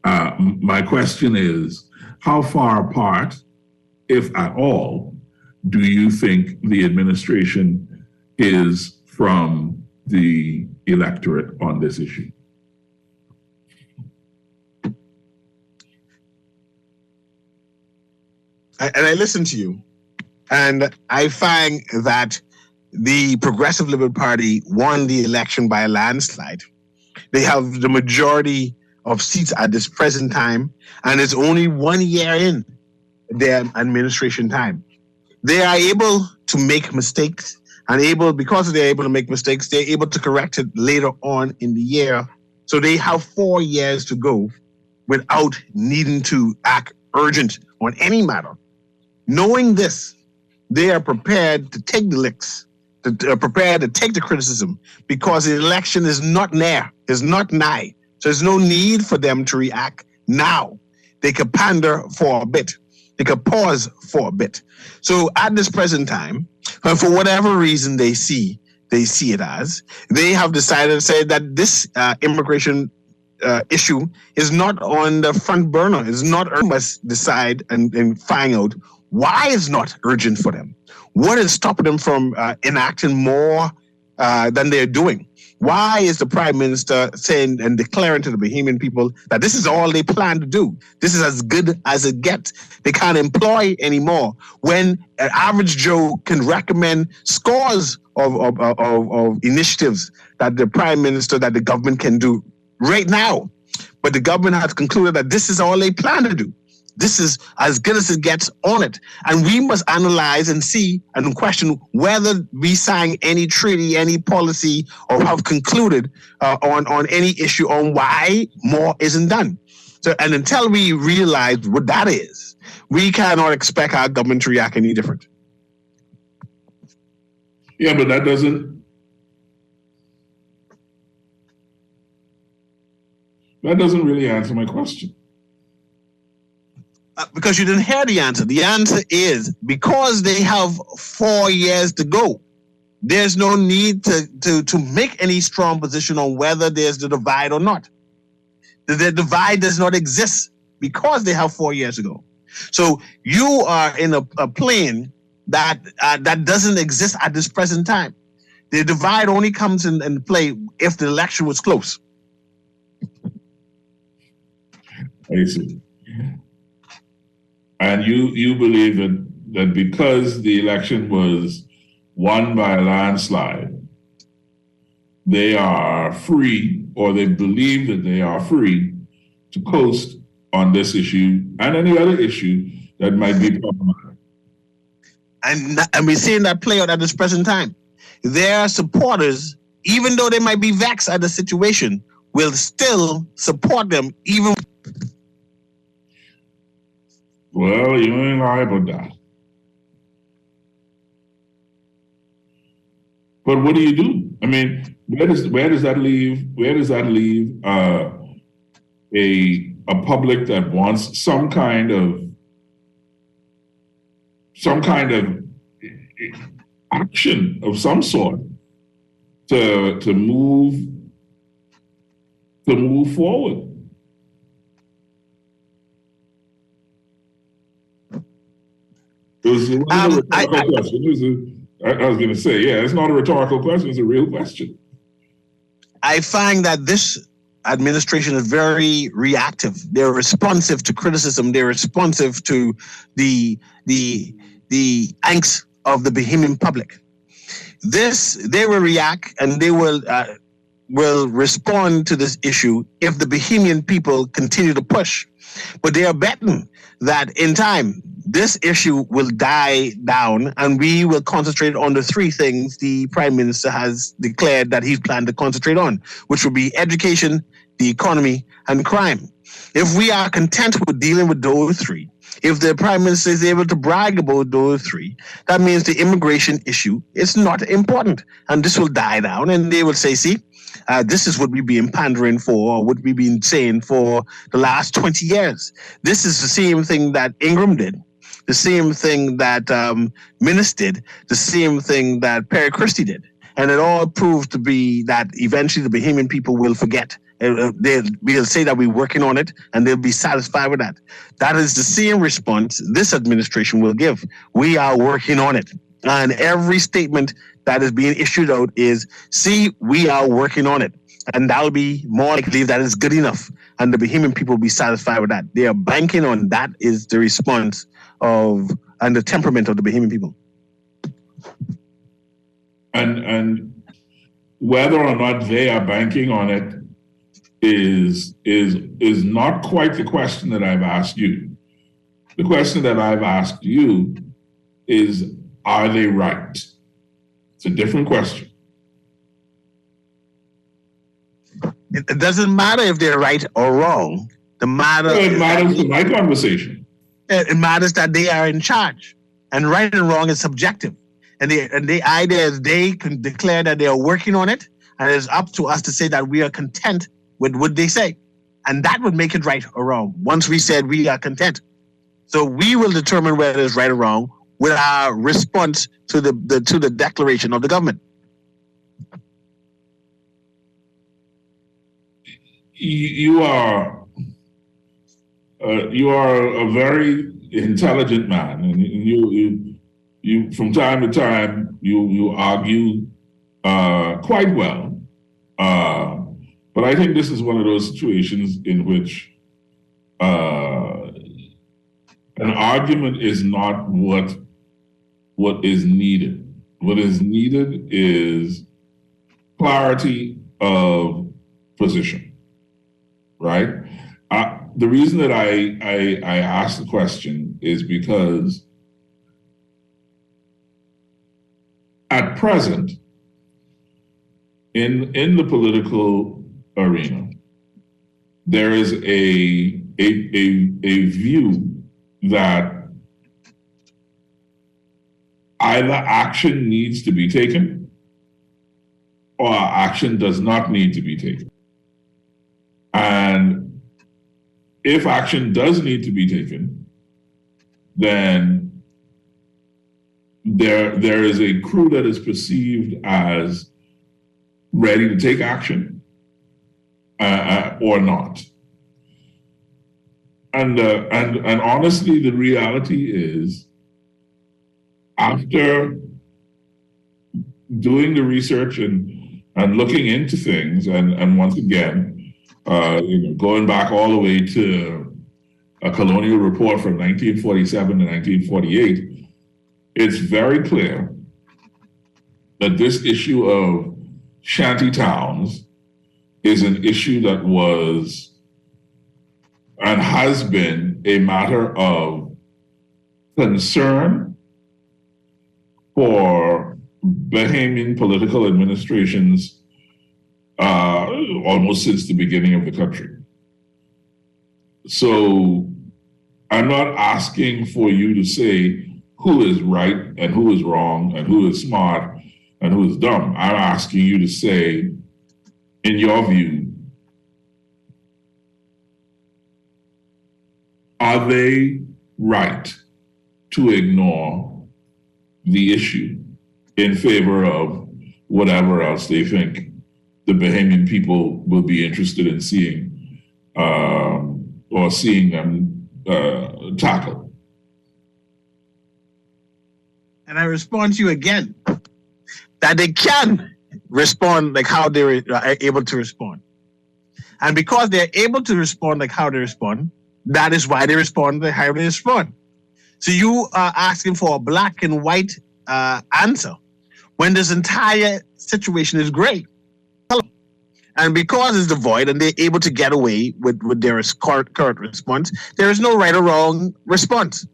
My question is, how far apart, if at all, do you think the administration is from the electorate on this issue? And I listen to you, and I find that the Progressive Liberal Party won the election by a landslide. They have the majority of seats at this present time, and it's only 1 year in their administration time. They are able to make mistakes, and because they're able to make mistakes, they're able to correct it later on in the year. So they have 4 years to go without needing to act urgent on any matter. Knowing this, they are prepared to take the licks, prepared to take the criticism, because the election is not near, is not nigh. So there's no need for them to react now. They could pander for a bit. They could pause for a bit. So at this present time, and for whatever reason they see it as, they have decided to say that this immigration issue is not on the front burner. It's not urgent. Must decide and find out why it's not urgent for them. What is stopping them from enacting more than they're doing? Why is the Prime Minister saying and declaring to the Bahamian people that this is all they plan to do? This is as good as it gets. They can't employ anymore, when an average Joe can recommend scores of initiatives that the Prime Minister, that the government can do right now. But the government has concluded that this is all they plan to do. This is as good as it gets on it. And we must analyze and see and question whether we sign any treaty, any policy, or have concluded on any issue on why more isn't done. So, and until we realize what that is, we cannot expect our government to react any different. Yeah, but that doesn't really answer my question. Because you didn't hear the answer. The answer is because they have 4 years to go. There's no need to make any strong position on whether there's the divide or not. The divide does not exist because they have 4 years to go. So you are in a plane that doesn't exist at this present time. The divide only comes in play if the election was close. I see. And you believe that because the election was won by a landslide, they are free, or they believe that they are free to coast on this issue and any other issue that might be problematic. And we're seeing that play out at this present time. Their supporters, even though they might be vexed at the situation, will still support them even. Well, you ain't lie about that. But what do you do? I mean, where does that leave? Where does that leave a public that wants some kind of action of some sort to move forward? It was a rhetorical question. I was going to say, yeah, it's not a rhetorical question; it's a real question. I find that this administration is very reactive. They're responsive to criticism. They're responsive to the angst of the Bahamian public. They will react and they will respond to this issue if the Bahamian people continue to push. But they are betting that in time, this issue will die down and we will concentrate on the three things the Prime Minister has declared that he's planned to concentrate on, which will be education, the economy, and crime. If we are content with dealing with those three, if the Prime Minister is able to brag about those three, that means the immigration issue is not important. And this will die down and they will say, see, this is what we've been pandering for, or what we've been saying for the last 20 years. This is the same thing that Ingram did, the same thing that Minnis did, the same thing that Perry Christie did. And it all proved to be that eventually the Bahamian people will forget. They'll say that we're working on it and they'll be satisfied with that. That is the same response this administration will give. We are working on it. And every statement that is being issued out is, see, we are working on it. And that'll be more likely that is good enough. And the Bahamian people will be satisfied with that. They are banking on that is the response of and the temperament of the Bahamian people. And whether or not they are banking on it is not quite the question that I've asked you. The question that I've asked you is, are they right? It's a different question. It doesn't matter if they're right or wrong. It matters to my conversation. It matters that they are in charge, and right and wrong is subjective. And the idea is they can declare that they are working on it, and it's up to us to say that we are content with what they say, and that would make it right or wrong. Once we said we are content, so we will determine whether it's right or wrong with our response to the declaration of the government. You are a very intelligent man, and you from time to time you argue quite well. But I think this is one of those situations in which an argument is not what is needed. What is needed is clarity of position, right? The reason that I asked the question is because at present, in the political arena, there is a view that either action needs to be taken or action does not need to be taken. And if action does need to be taken, then there is a crew that is perceived as ready to take action or not. And honestly, the reality is, after doing the research and looking into things, and once again, going back all the way to a colonial report from 1947 to 1948, it's very clear that this issue of shanty towns is an issue that was and has been a matter of concern for Bahamian political administrations almost since the beginning of the country. So I'm not asking for you to say who is right and who is wrong and who is smart and who is dumb. I'm asking you to say, in your view, are they right to ignore the issue in favor of whatever else they think the Bahamian people will be interested in seeing or seeing them tackle? And I respond to you again that they can respond like how they are able to respond. And because they're able to respond like how they respond, that is why they respond like how they respond. So you are asking for a black and white answer when this entire situation is gray. And because it's devoid and they're able to get away with their current response, there is no right or wrong response.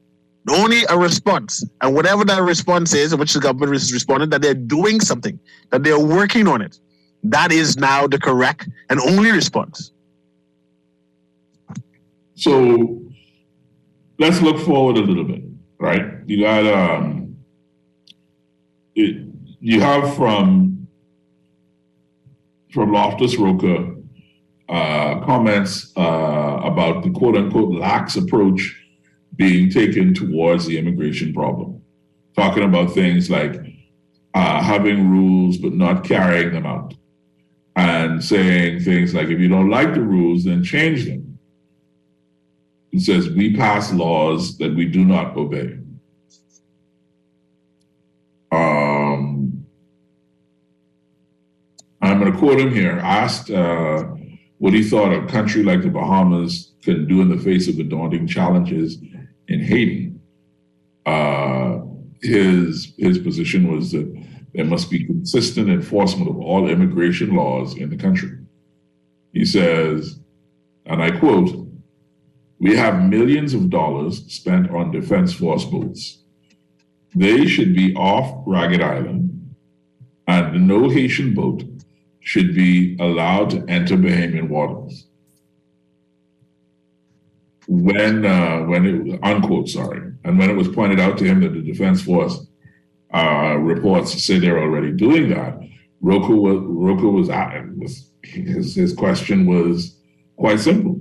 Only a response. And whatever that response is, in which the government is responding, that they're doing something, that they're working on it. That is now the correct and only response. So let's look forward a little bit, right? You got you have from Loftus Roca comments about the quote unquote lax approach being taken towards the immigration problem, talking about things like having rules but not carrying them out, and saying things like, if you don't like the rules, then change them. He says, we pass laws that we do not obey. I'm going to quote him here, asked what he thought a country like the Bahamas can do in the face of the daunting challenges in Haiti. His position was that there must be consistent enforcement of all immigration laws in the country. He says, and I quote, we have millions of dollars spent on Defense Force boats. They should be off Ragged Island, and no Haitian boat should be allowed to enter Bahamian waters. When it, unquote, sorry. And when it was pointed out to him that the Defense Force reports say they're already doing that, his question was quite simple.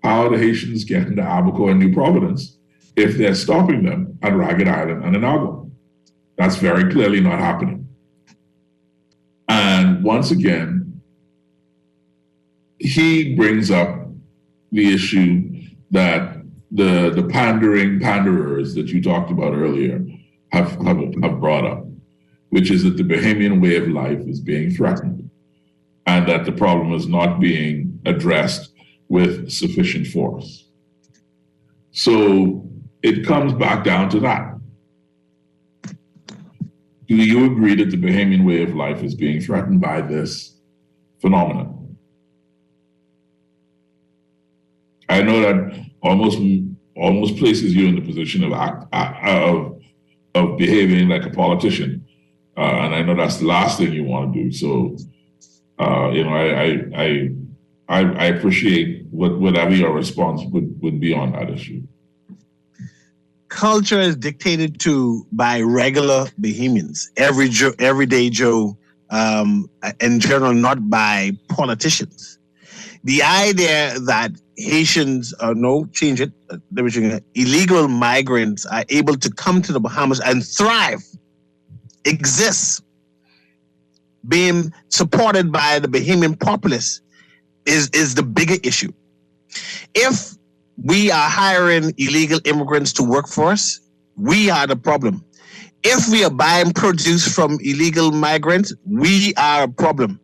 How are the Haitians getting to Abaco and New Providence if they're stopping them at Ragged Island and Inago? That's very clearly not happening. And once again, he brings up the issue that the panderers that you talked about earlier have brought up, which is that the Bahamian way of life is being threatened and that the problem is not being addressed with sufficient force. So it comes back down to that. Do you agree that the Bahamian way of life is being threatened by this phenomenon? I know that almost places you in the position of behaving like a politician, and I know that's the last thing you want to do. So, I appreciate whatever your response would be on that issue. Culture is dictated to by regular Bahamians, everyday Joe, in general, not by politicians. The idea that Haitians, illegal migrants are able to come to the Bahamas and thrive, exists, being supported by the Bahamian populace is the bigger issue. If we are hiring illegal immigrants to work for us, we are the problem. If we are buying produce from illegal migrants, we are a problem.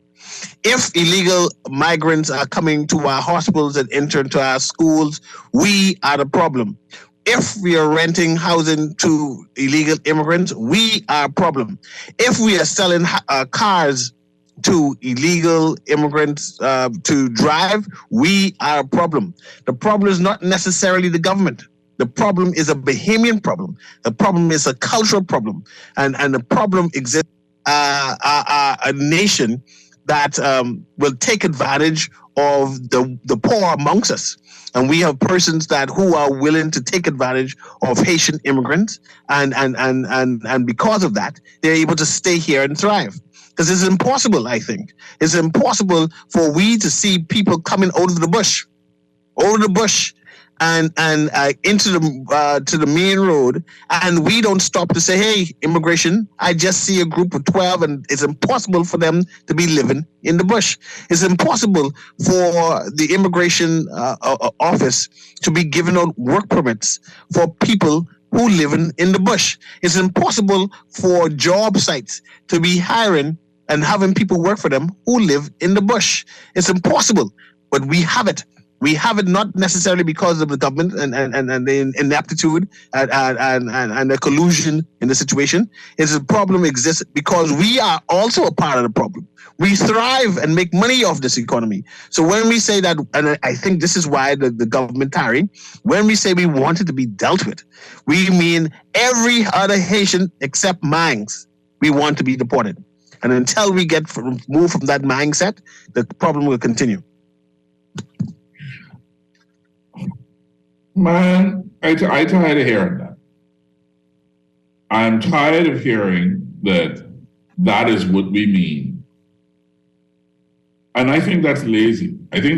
If illegal migrants are coming to our hospitals and enter into our schools, we are the problem. If we are renting housing to illegal immigrants, we are a problem. If we are selling cars to illegal immigrants to drive, we are a problem. The problem is not necessarily the government. The problem is a Bahamian problem. The problem is a cultural problem. And the problem exists a nation that will take advantage of the poor amongst us. And we have persons who are willing to take advantage of Haitian immigrants, and because of that, they're able to stay here and thrive. Because it's impossible, I think. It's impossible for we to see people coming out of the bush, and into to the main road, and we don't stop to say, "Hey, immigration! I just see a group of 12, and it's impossible for them to be living in the bush. It's impossible for the immigration office to be giving out work permits for people who live in the bush. It's impossible for job sites to be hiring and having people work for them who live in the bush. It's impossible, but we have it. We have it not necessarily because of the government and the ineptitude and the collusion in the situation. It's a problem exists because we are also a part of the problem. We thrive and make money off this economy. So when we say that, and I think this is why the government tarry, when we say we want it to be dealt with, we mean every other Haitian except Mangs, we want to be deported. And until we move from that mindset, the problem will continue. Man, I'm tired of hearing that. I'm tired of hearing that is what we mean. And I think that's lazy. I don't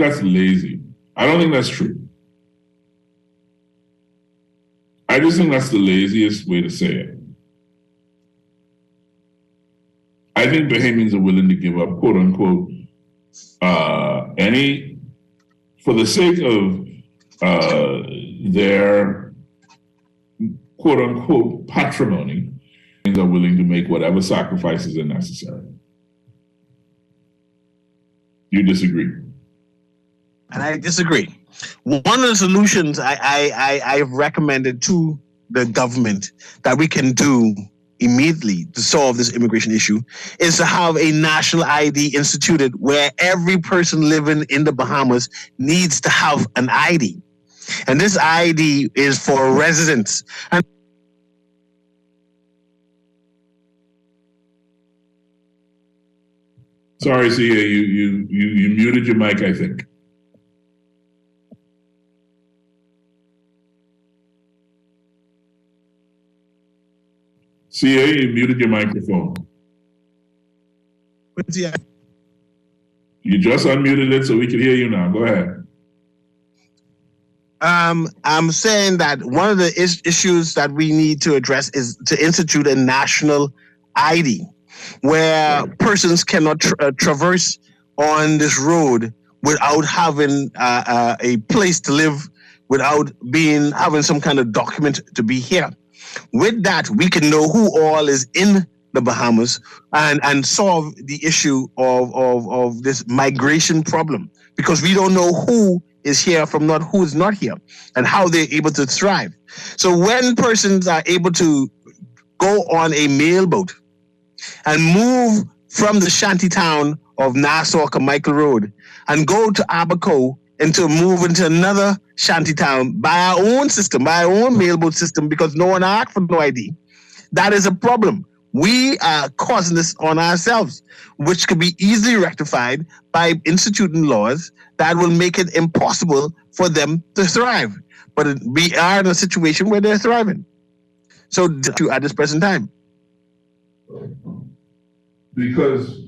think that's true. I just think that's the laziest way to say it. I think Bahamians are willing to give up, quote unquote, for the sake of their quote unquote patrimony, are willing to make whatever sacrifices are necessary. You disagree? And I disagree. One of the solutions I've recommended to the government that we can do immediately to solve this immigration issue is to have a national ID instituted where every person living in the Bahamas needs to have an ID. And this ID is for residents. And sorry, CA, you muted your mic, I think. CA, you muted your microphone. Quincy, you just unmuted it so we can hear you now. Go ahead. I'm saying that one of the issues that we need to address is to institute a national ID where persons cannot traverse on this road without having a place to live, without having some kind of document to be here. With that, we can know who all is in the Bahamas and solve the issue of this migration problem, because we don't know who is here from who is not here and how they're able to thrive. So when persons are able to go on a mailboat and move from the shanty town of Nassau Carmichael Road and go to Abaco and to move into another shanty town by our own system, by our own mailboat system, because no one asked for no ID, that is a problem. We are causing this on ourselves, which could be easily rectified by instituting laws that will make it impossible for them to thrive. But we are in a situation where they're thriving. So at this present time. Because,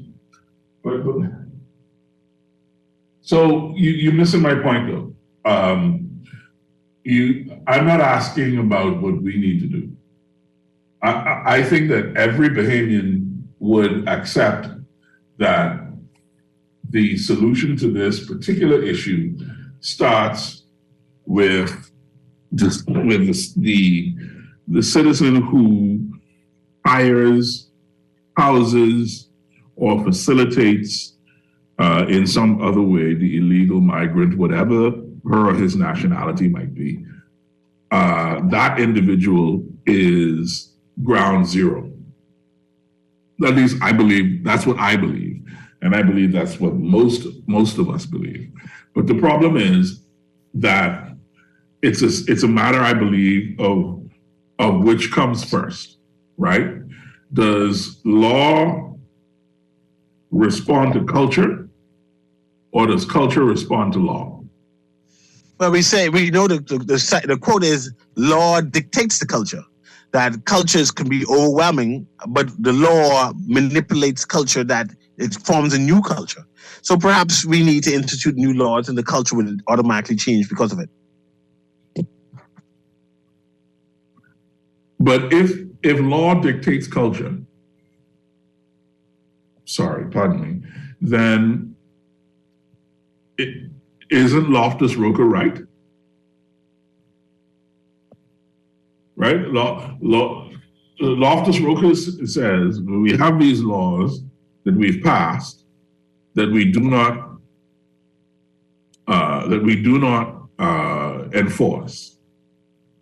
so you're missing my point though. I'm not asking about what we need to do. I think that every Bahamian would accept that the solution to this particular issue starts with the citizen who hires, houses, or facilitates in some other way the illegal migrant, whatever her or his nationality might be. That individual is ground zero. At least I believe that's what I believe. And I believe that's what most of us believe. But the problem is that it's a matter, I believe, of which comes first, right? Does law respond to culture, or does culture respond to law? Well, we know the quote is law dictates the culture. That cultures can be overwhelming, but the law manipulates culture that it forms a new culture. So perhaps we need to institute new laws and the culture will automatically change because of it. But if law dictates culture, pardon me, then isn't Loftus Roker right? Right? Loftus Roker says we have these laws that we've passed that we do not enforce.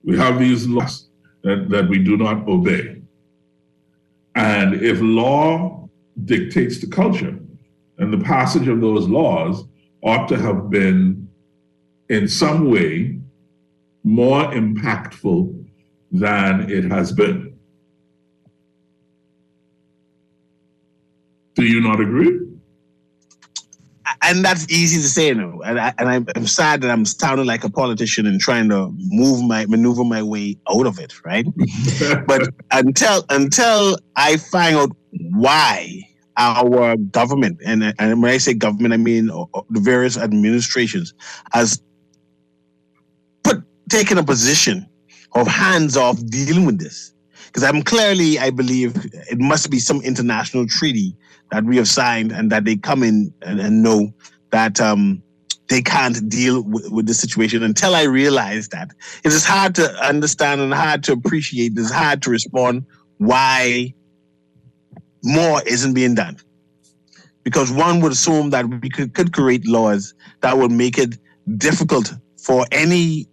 We have these laws that we do not obey. And if law dictates the culture, and the passage of those laws ought to have been in some way more impactful than it has been. Do you not agree? And that's easy to say, no. And I'm sad that I'm sounding like a politician and trying to maneuver my way out of it, right? But until I find out why our government, and when I say government, I mean the various administrations, has taken a position of hands off dealing with this. Because I believe it must be some international treaty that we have signed and that they come in and know that they can't deal with the situation. Until I realize that, it is hard to understand and hard to appreciate, it's hard to respond why more isn't being done. Because one would assume that we could create laws that would make it difficult for any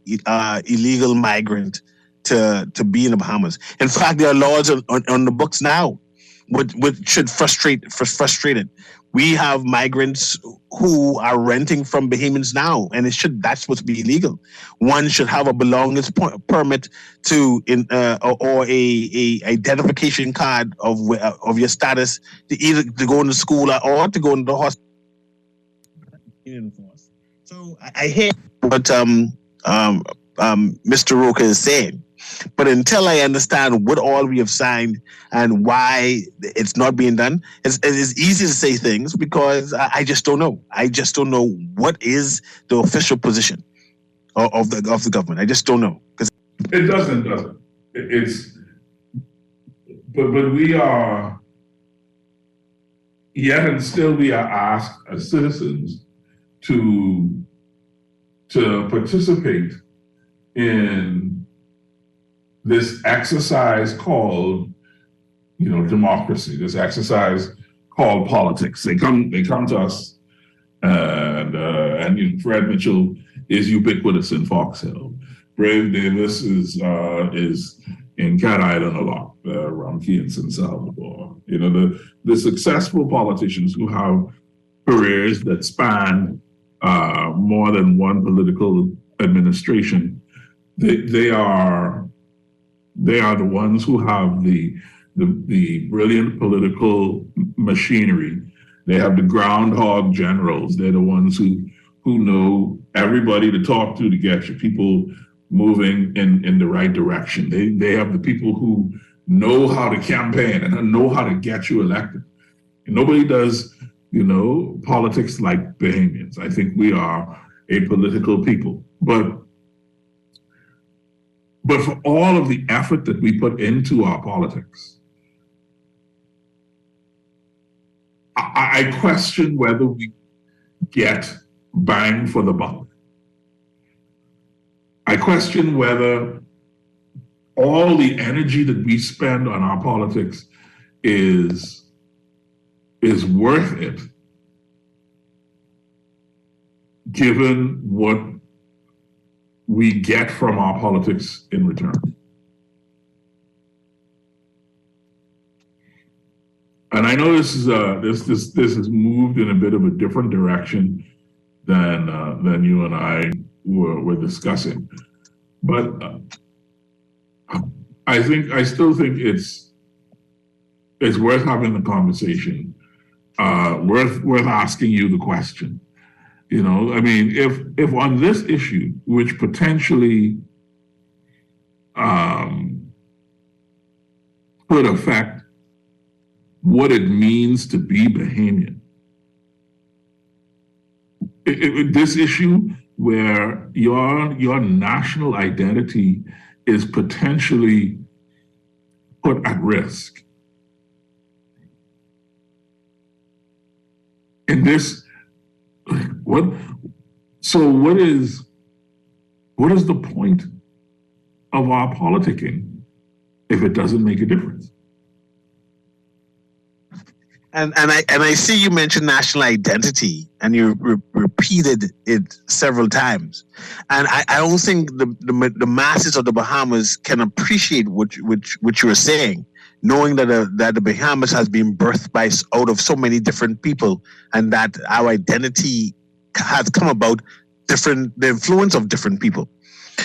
illegal migrant to be in the Bahamas. In fact, there are laws on the books now which should frustrate it. We have migrants who are renting from Bahamians now, and that's supposed to be illegal. One should have a belongings permit or a identification card of your status to either to go into school or to go into the hospital. So I hear what Mr. Roker is saying. But until I understand what all we have signed and why it's not being done, it's easy to say things because I just don't know. I just don't know what is the official position of the government. I just don't know. It doesn't. But we are, yet and still we are asked as citizens to participate in this exercise called, democracy, this exercise called politics. They come to us, and Fred Mitchell is ubiquitous in Fox Hill. Brave Davis is in Cat Island a lot, Rumkey in San Salvador. The successful politicians who have careers that span more than one political administration, they are the ones who have the brilliant political machinery. They have the groundhog generals. They're the ones who know everybody to talk to get your people moving in the right direction. They have the people who know how to campaign and know how to get you elected. And nobody does, politics like Bahamians. I think we are a political people. But for all of the effort that we put into our politics, I question whether we get bang for the buck. I question whether all the energy that we spend on our politics is worth it, given what we get from our politics in return. And I know this has moved in a bit of a different direction than you and I were discussing, but I still think it's worth having the conversation worth asking you the question. You know, I mean, if on this issue, which potentially could affect what it means to be Bahamian, this issue where your national identity is potentially put at risk. In this, what is the point of our politicking if it doesn't make a difference? And I see you mentioned national identity, and you repeated it several times. And I don't think the masses of the Bahamas can appreciate what you are saying, knowing that the Bahamas has been birthed out of so many different people, and that our identity has come about the influence of different people.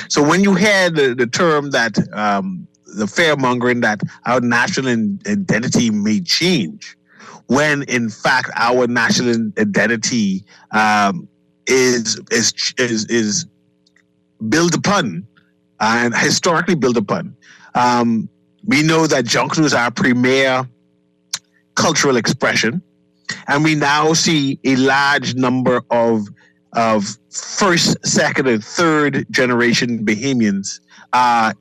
So when you hear the term that the fear-mongering that our national identity may change, when in fact our national identity is built upon and historically built upon. We know that Junkanoo is our premier cultural expression, and we now see a large number of first, second, and third generation Bahamians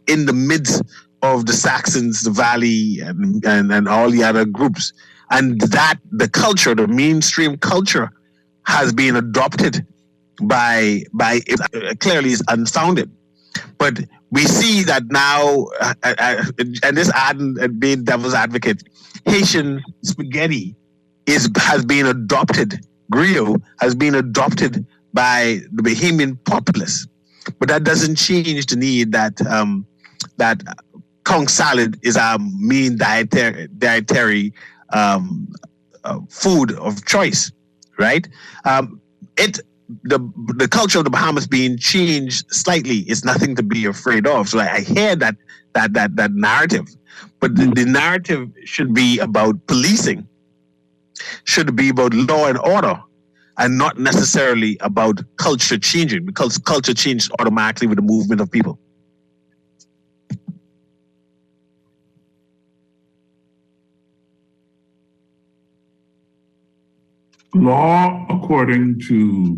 in the midst of the Saxons, the Valley, and all the other groups. And that the culture, the mainstream culture, has been adopted by clearly is unfounded. But we see that now, and this and being devil's advocate, Haitian spaghetti has been adopted. Griot has been adopted by the Bahamian populace, but that doesn't change the need that that conch salad is our main dietary food of choice, right? The culture of the Bahamas being changed slightly is nothing to be afraid of. So I hear that narrative, but the narrative should be about policing, should be about law and order, and not necessarily about culture changing, because culture changed automatically with the movement of people. Law, according to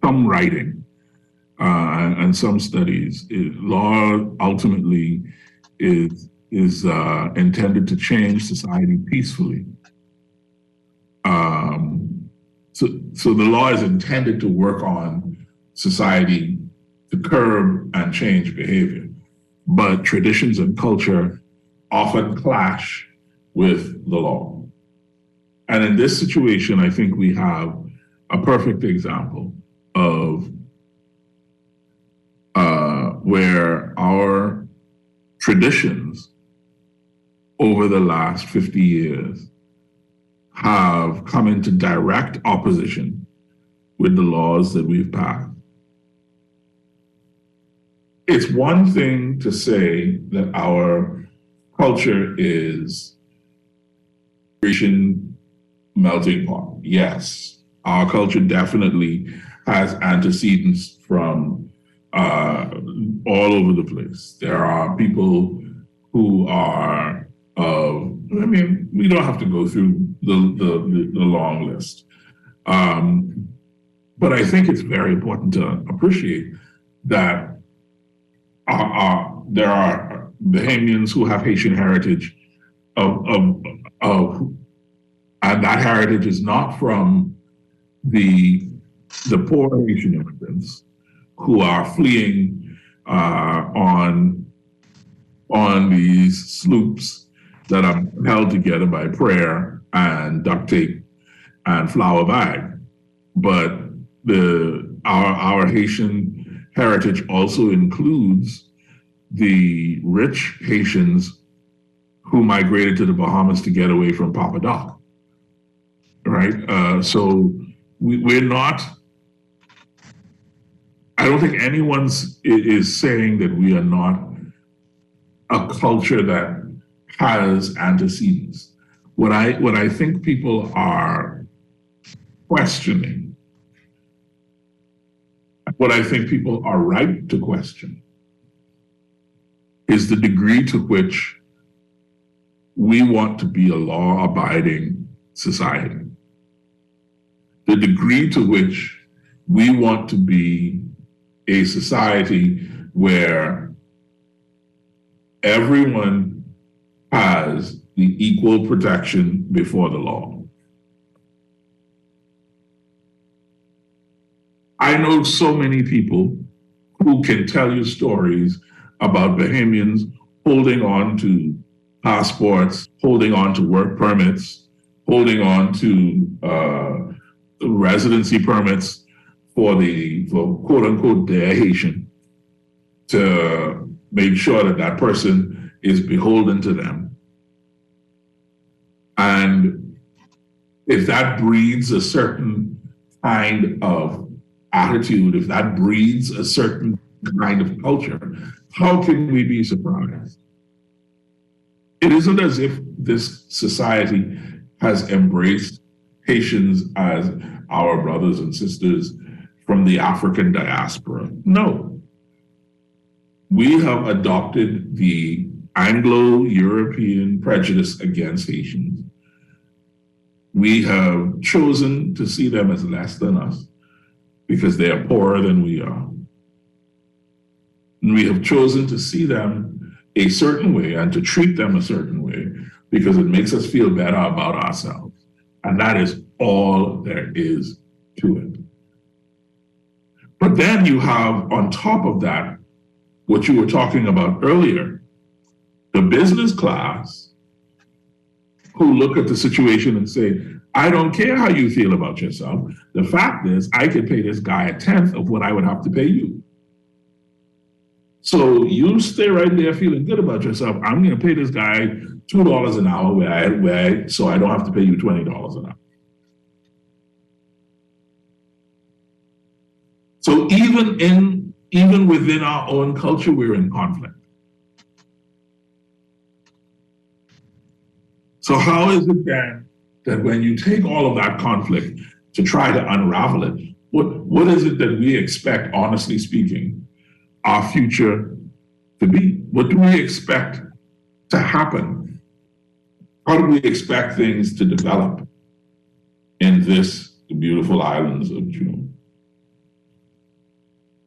some writing and some studies, law ultimately is intended to change society peacefully. So the law is intended to work on society to curb and change behavior, but traditions and culture often clash with the law. And in this situation, I think we have a perfect example of where our traditions over the last 50 years have come into direct opposition with the laws that we've passed. It's one thing to say that our culture is Grecian melting pot. Yes, our culture definitely has antecedents from all over the place. There are people who are we don't have to go through the long list. But I think it's very important to appreciate that there are Bahamians who have Haitian heritage and that heritage is not from the poor Haitian immigrants who are fleeing on these sloops that are held together by prayer and duct tape and flour bag. But our Haitian heritage also includes the rich Haitians who migrated to the Bahamas to get away from Papa Doc, right? So we're not, I don't think anyone is saying that we are not a culture that has antecedents. What I think people are questioning, what I think people are right to question, is the degree to which we want to be a law-abiding society. The degree to which we want to be a society where everyone has the equal protection before the law. I know so many people who can tell you stories about Bahamians holding on to passports, holding on to work permits, holding on to residency permits for quote unquote their Haitian, to make sure that that person is beholden to them. And if that breeds a certain kind of attitude, if that breeds a certain kind of culture, how can we be surprised? It isn't as if this society has embraced Haitians as our brothers and sisters from the African diaspora. No. We have adopted the Anglo-European prejudice against Haitians. We have chosen to see them as less than us because they are poorer than we are. And we have chosen to see them a certain way and to treat them a certain way because it makes us feel better about ourselves. And that is all there is to it. But then you have, on top of that, what you were talking about earlier, the business class who look at the situation and say, I don't care how you feel about yourself. The fact is, I could pay this guy a tenth of what I would have to pay you. So you stay right there feeling good about yourself. I'm going to pay this guy $2 an hour so I don't have to pay you $20 an hour. So even within our own culture, we're in conflict. So how is it then that when you take all of that conflict to try to unravel it, what is it that we expect, honestly speaking, our future to be? What do we expect to happen? How do we expect things to develop in the beautiful islands of June?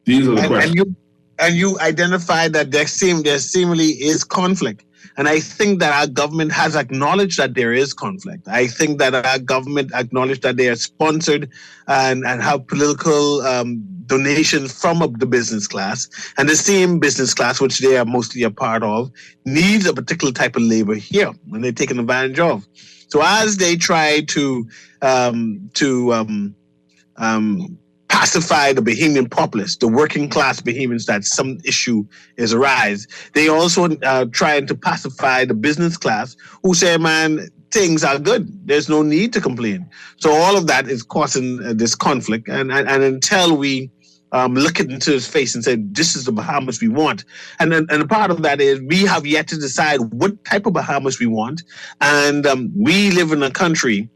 These are the questions. And you identified that there seemingly is conflict. And I think that our government has acknowledged that there is conflict. I think that our government acknowledged that they are sponsored and have political donations from the business class. And the same business class, which they are mostly a part of, needs a particular type of labor here, and they're taken advantage of. So as they try to pacify the Bahamian populace, the working class Bahamians, that some issue is arise, they also trying to pacify the business class who say, man, things are good. There's no need to complain. So all of that is causing this conflict. And until we look into his face and say, this is the Bahamas we want. And a part of that is we have yet to decide what type of Bahamas we want. And we live in a country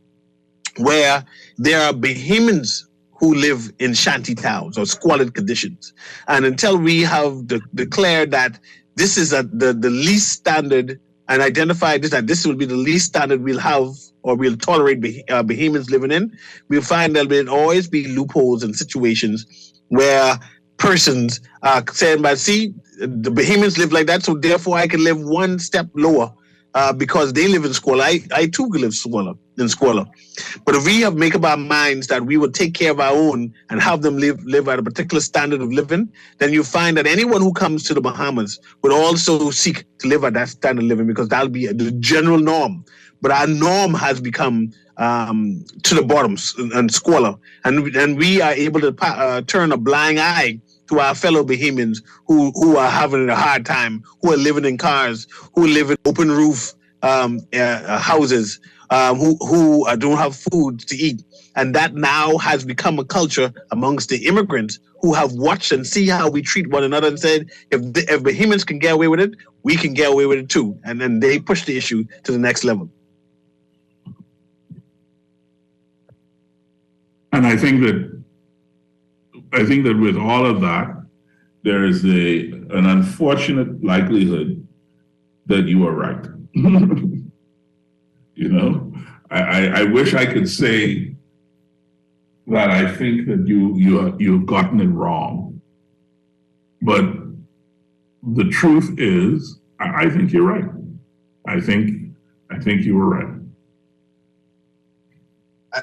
where there are Bahamians who live in shanty towns or squalid conditions. And until we have declared that this is the least standard and identified that this will be the least standard we'll have or we'll tolerate Bahamians living in, we'll find there will always be loopholes and situations where persons are saying, but see, the Bahamians live like that, so therefore I can live one step lower because they live in squalor. I too can live in squalor. But if we have make up our minds that we will take care of our own and have them live at a particular standard of living, then you find that anyone who comes to the Bahamas would also seek to live at that standard of living because that'll be the general norm. But our norm has become to the bottoms and squalor. And we are able to turn a blind eye to our fellow Bahamians who are having a hard time, who are living in cars, who live in open roof houses, who don't have food to eat, and that now has become a culture amongst the immigrants who have watched and see how we treat one another and said, if Bahamians can get away with it, we can get away with it too, and then they push the issue to the next level. And I think that with all of that, there is an unfortunate likelihood that you are right. You know, I wish I could say that I think that you've gotten it wrong, but the truth is, I think you're right. I think you were right.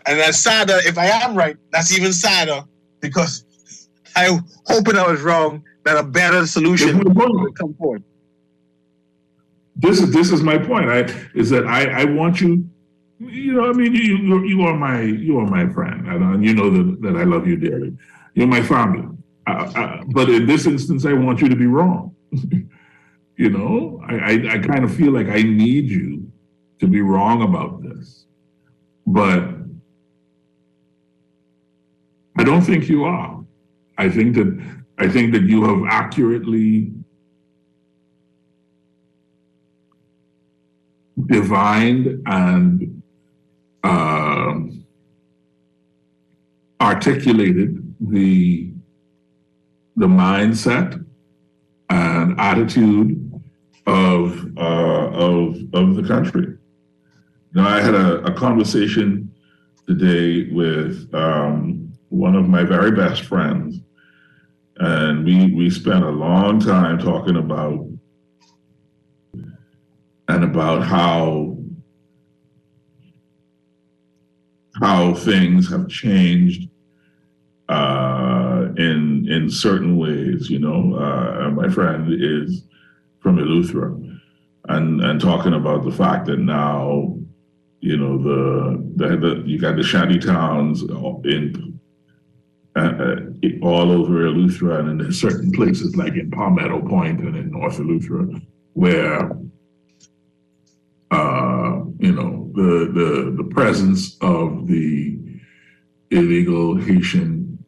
And that's sadder. If I am right, that's even sadder because I'm hoping I was wrong. That a better solution will come forward. This is my point. I want you. You know, I mean, you are my friend, and you know that I love you dearly. You're my family. But in this instance, I want you to be wrong. You know, I kind of feel like I need you to be wrong about this, but I don't think you are. I think that you have accurately divined and articulated the mindset and attitude of the country. Now, I had a conversation today with one of my very best friends, and we spent a long time talking about how things have changed in certain ways. You know, my friend is from Eleuthera, and talking about the fact that now, you know, you got the shanty towns in all over Eleuthera, and in certain places like in Palmetto Point and in North Eleuthera, where you know, the presence of the illegal Haitian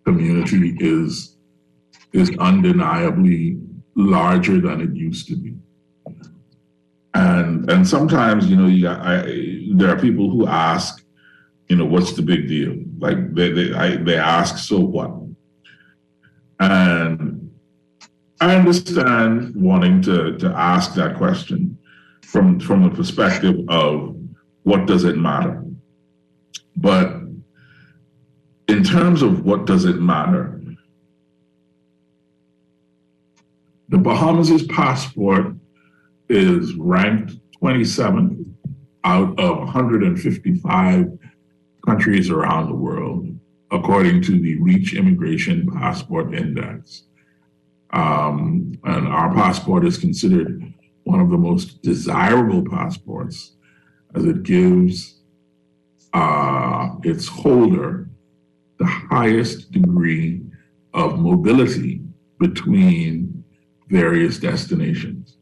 community is undeniably larger than it used to be. And sometimes, you know, there are people who ask, you know, what's the big deal? Like they ask, so what? And I understand wanting to ask that question from the perspective of what does it matter? But in terms of what does it matter, the Bahamas' passport is ranked 27th out of 155 countries around the world, according to the Reach Immigration Passport Index. And our passport is considered one of the most desirable passports, as it gives its holder the highest degree of mobility between various destinations.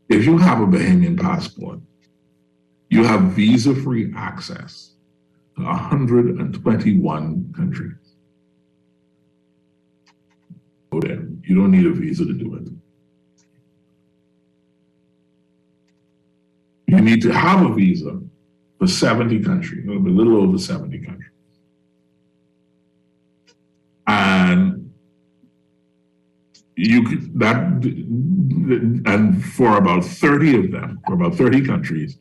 If you have a Bahamian passport, you have visa-free access to 121 countries. You don't need a visa to do it. You need to have a visa for 70 countries, a little over 70 countries. And you could, and for about 30 of them, for about 30 countries,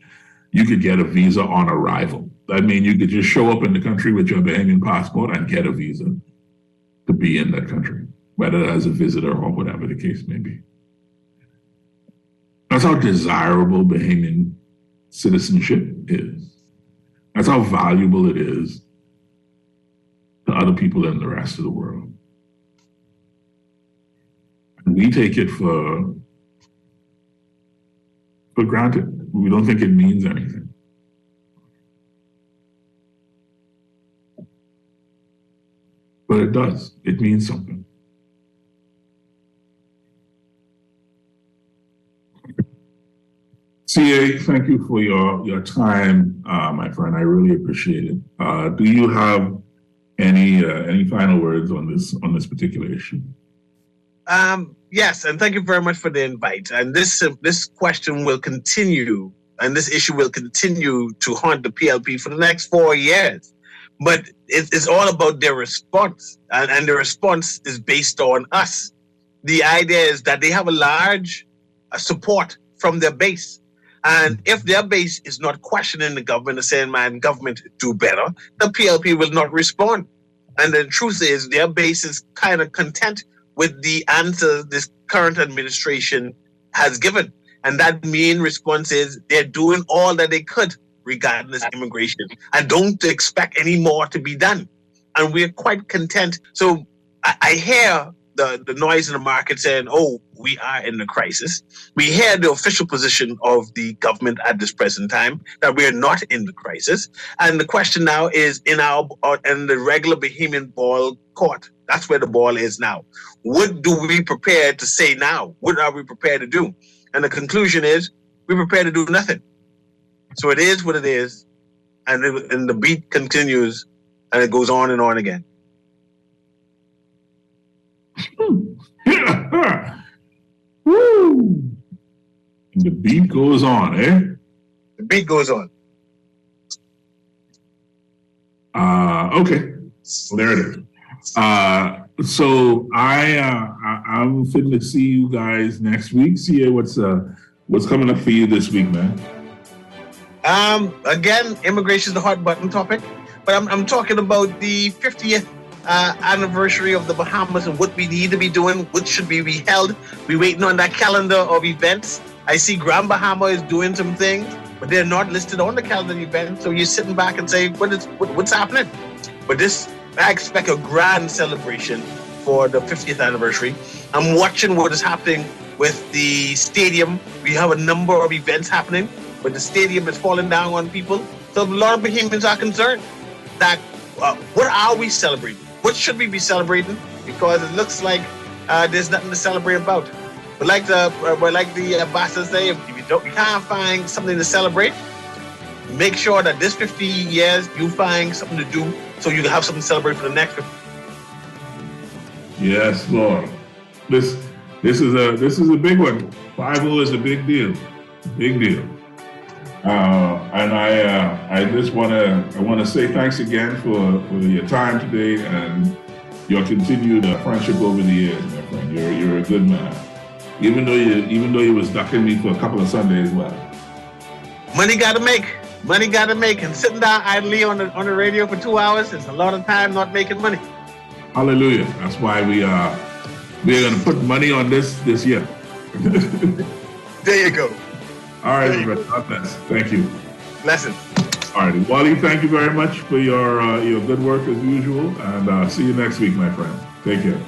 you could get a visa on arrival. I mean, you could just show up in the country with your Bahamian passport and get a visa to be in that country, whether as a visitor or whatever the case may be. That's how desirable Bahamian citizenship is. That's how valuable it is to other people in the rest of the world. And we take it for granted. We don't think it means anything. But it does. It means something. CA, thank you for your time, my friend. I really appreciate it. Do you have any final words on this particular issue? Yes, and thank you very much for the invite. And this question will continue, and this issue will continue to haunt the PLP for the next 4 years. But it's all about their response, and the response is based on us. The idea is that they have a large support from their base. And if their base is not questioning the government and saying, man, government, do better, the PLP will not respond. And the truth is, their base is kind of content with the answers this current administration has given. And that main response is they're doing all that they could regarding this immigration and don't expect any more to be done. And we're quite content. So I hear the noise in the market saying, oh, we are in the crisis. We hear the official position of the government at this present time that we are not in the crisis. And the question now is in the regular Bahamian ball court. That's where the ball is now. What do we prepare to say now? What are we prepared to do? And the conclusion is we're prepared to do nothing. So it is what it is. And the beat continues and it goes on and on again. Woo! The beat goes on, eh? The beat goes on. Okay. Well, there it is. So I'm fitting to see you guys next week. See what's coming up for you this week, man. Again, immigration is the hot button topic, but I'm talking about the 50th anniversary of the Bahamas and what we need to be doing, what should be held. We're waiting on that calendar of events. I see Grand Bahama is doing some things, but they're not listed on the calendar event. So you're sitting back and saying, what's happening? But I expect a grand celebration for the 50th anniversary. I'm watching what is happening with the stadium. We have a number of events happening, but the stadium is falling down on people. So a lot of Bahamians are concerned that what are we celebrating? What should we be celebrating? Because it looks like there's nothing to celebrate about. But like the ambassadors say, if you can't find something to celebrate, make sure that this 50 years you find something to do so you can have something to celebrate for the next 50. Yes, Lord. This is a big one. 5-0 is a big deal. Big deal. And I just want to say thanks again for your time today and your continued friendship over the years, my friend. You're a good man. Even though you was ducking me for a couple of Sundays, well. Money got to make, and sitting down idly on the radio for 2 hours is a lot of time not making money. Hallelujah. That's why we're going to put money on this year. There you go. All right, everybody. God bless. Thank you. Blessings. All right, Wally, thank you very much for your good work as usual, and see you next week, my friend. Take care.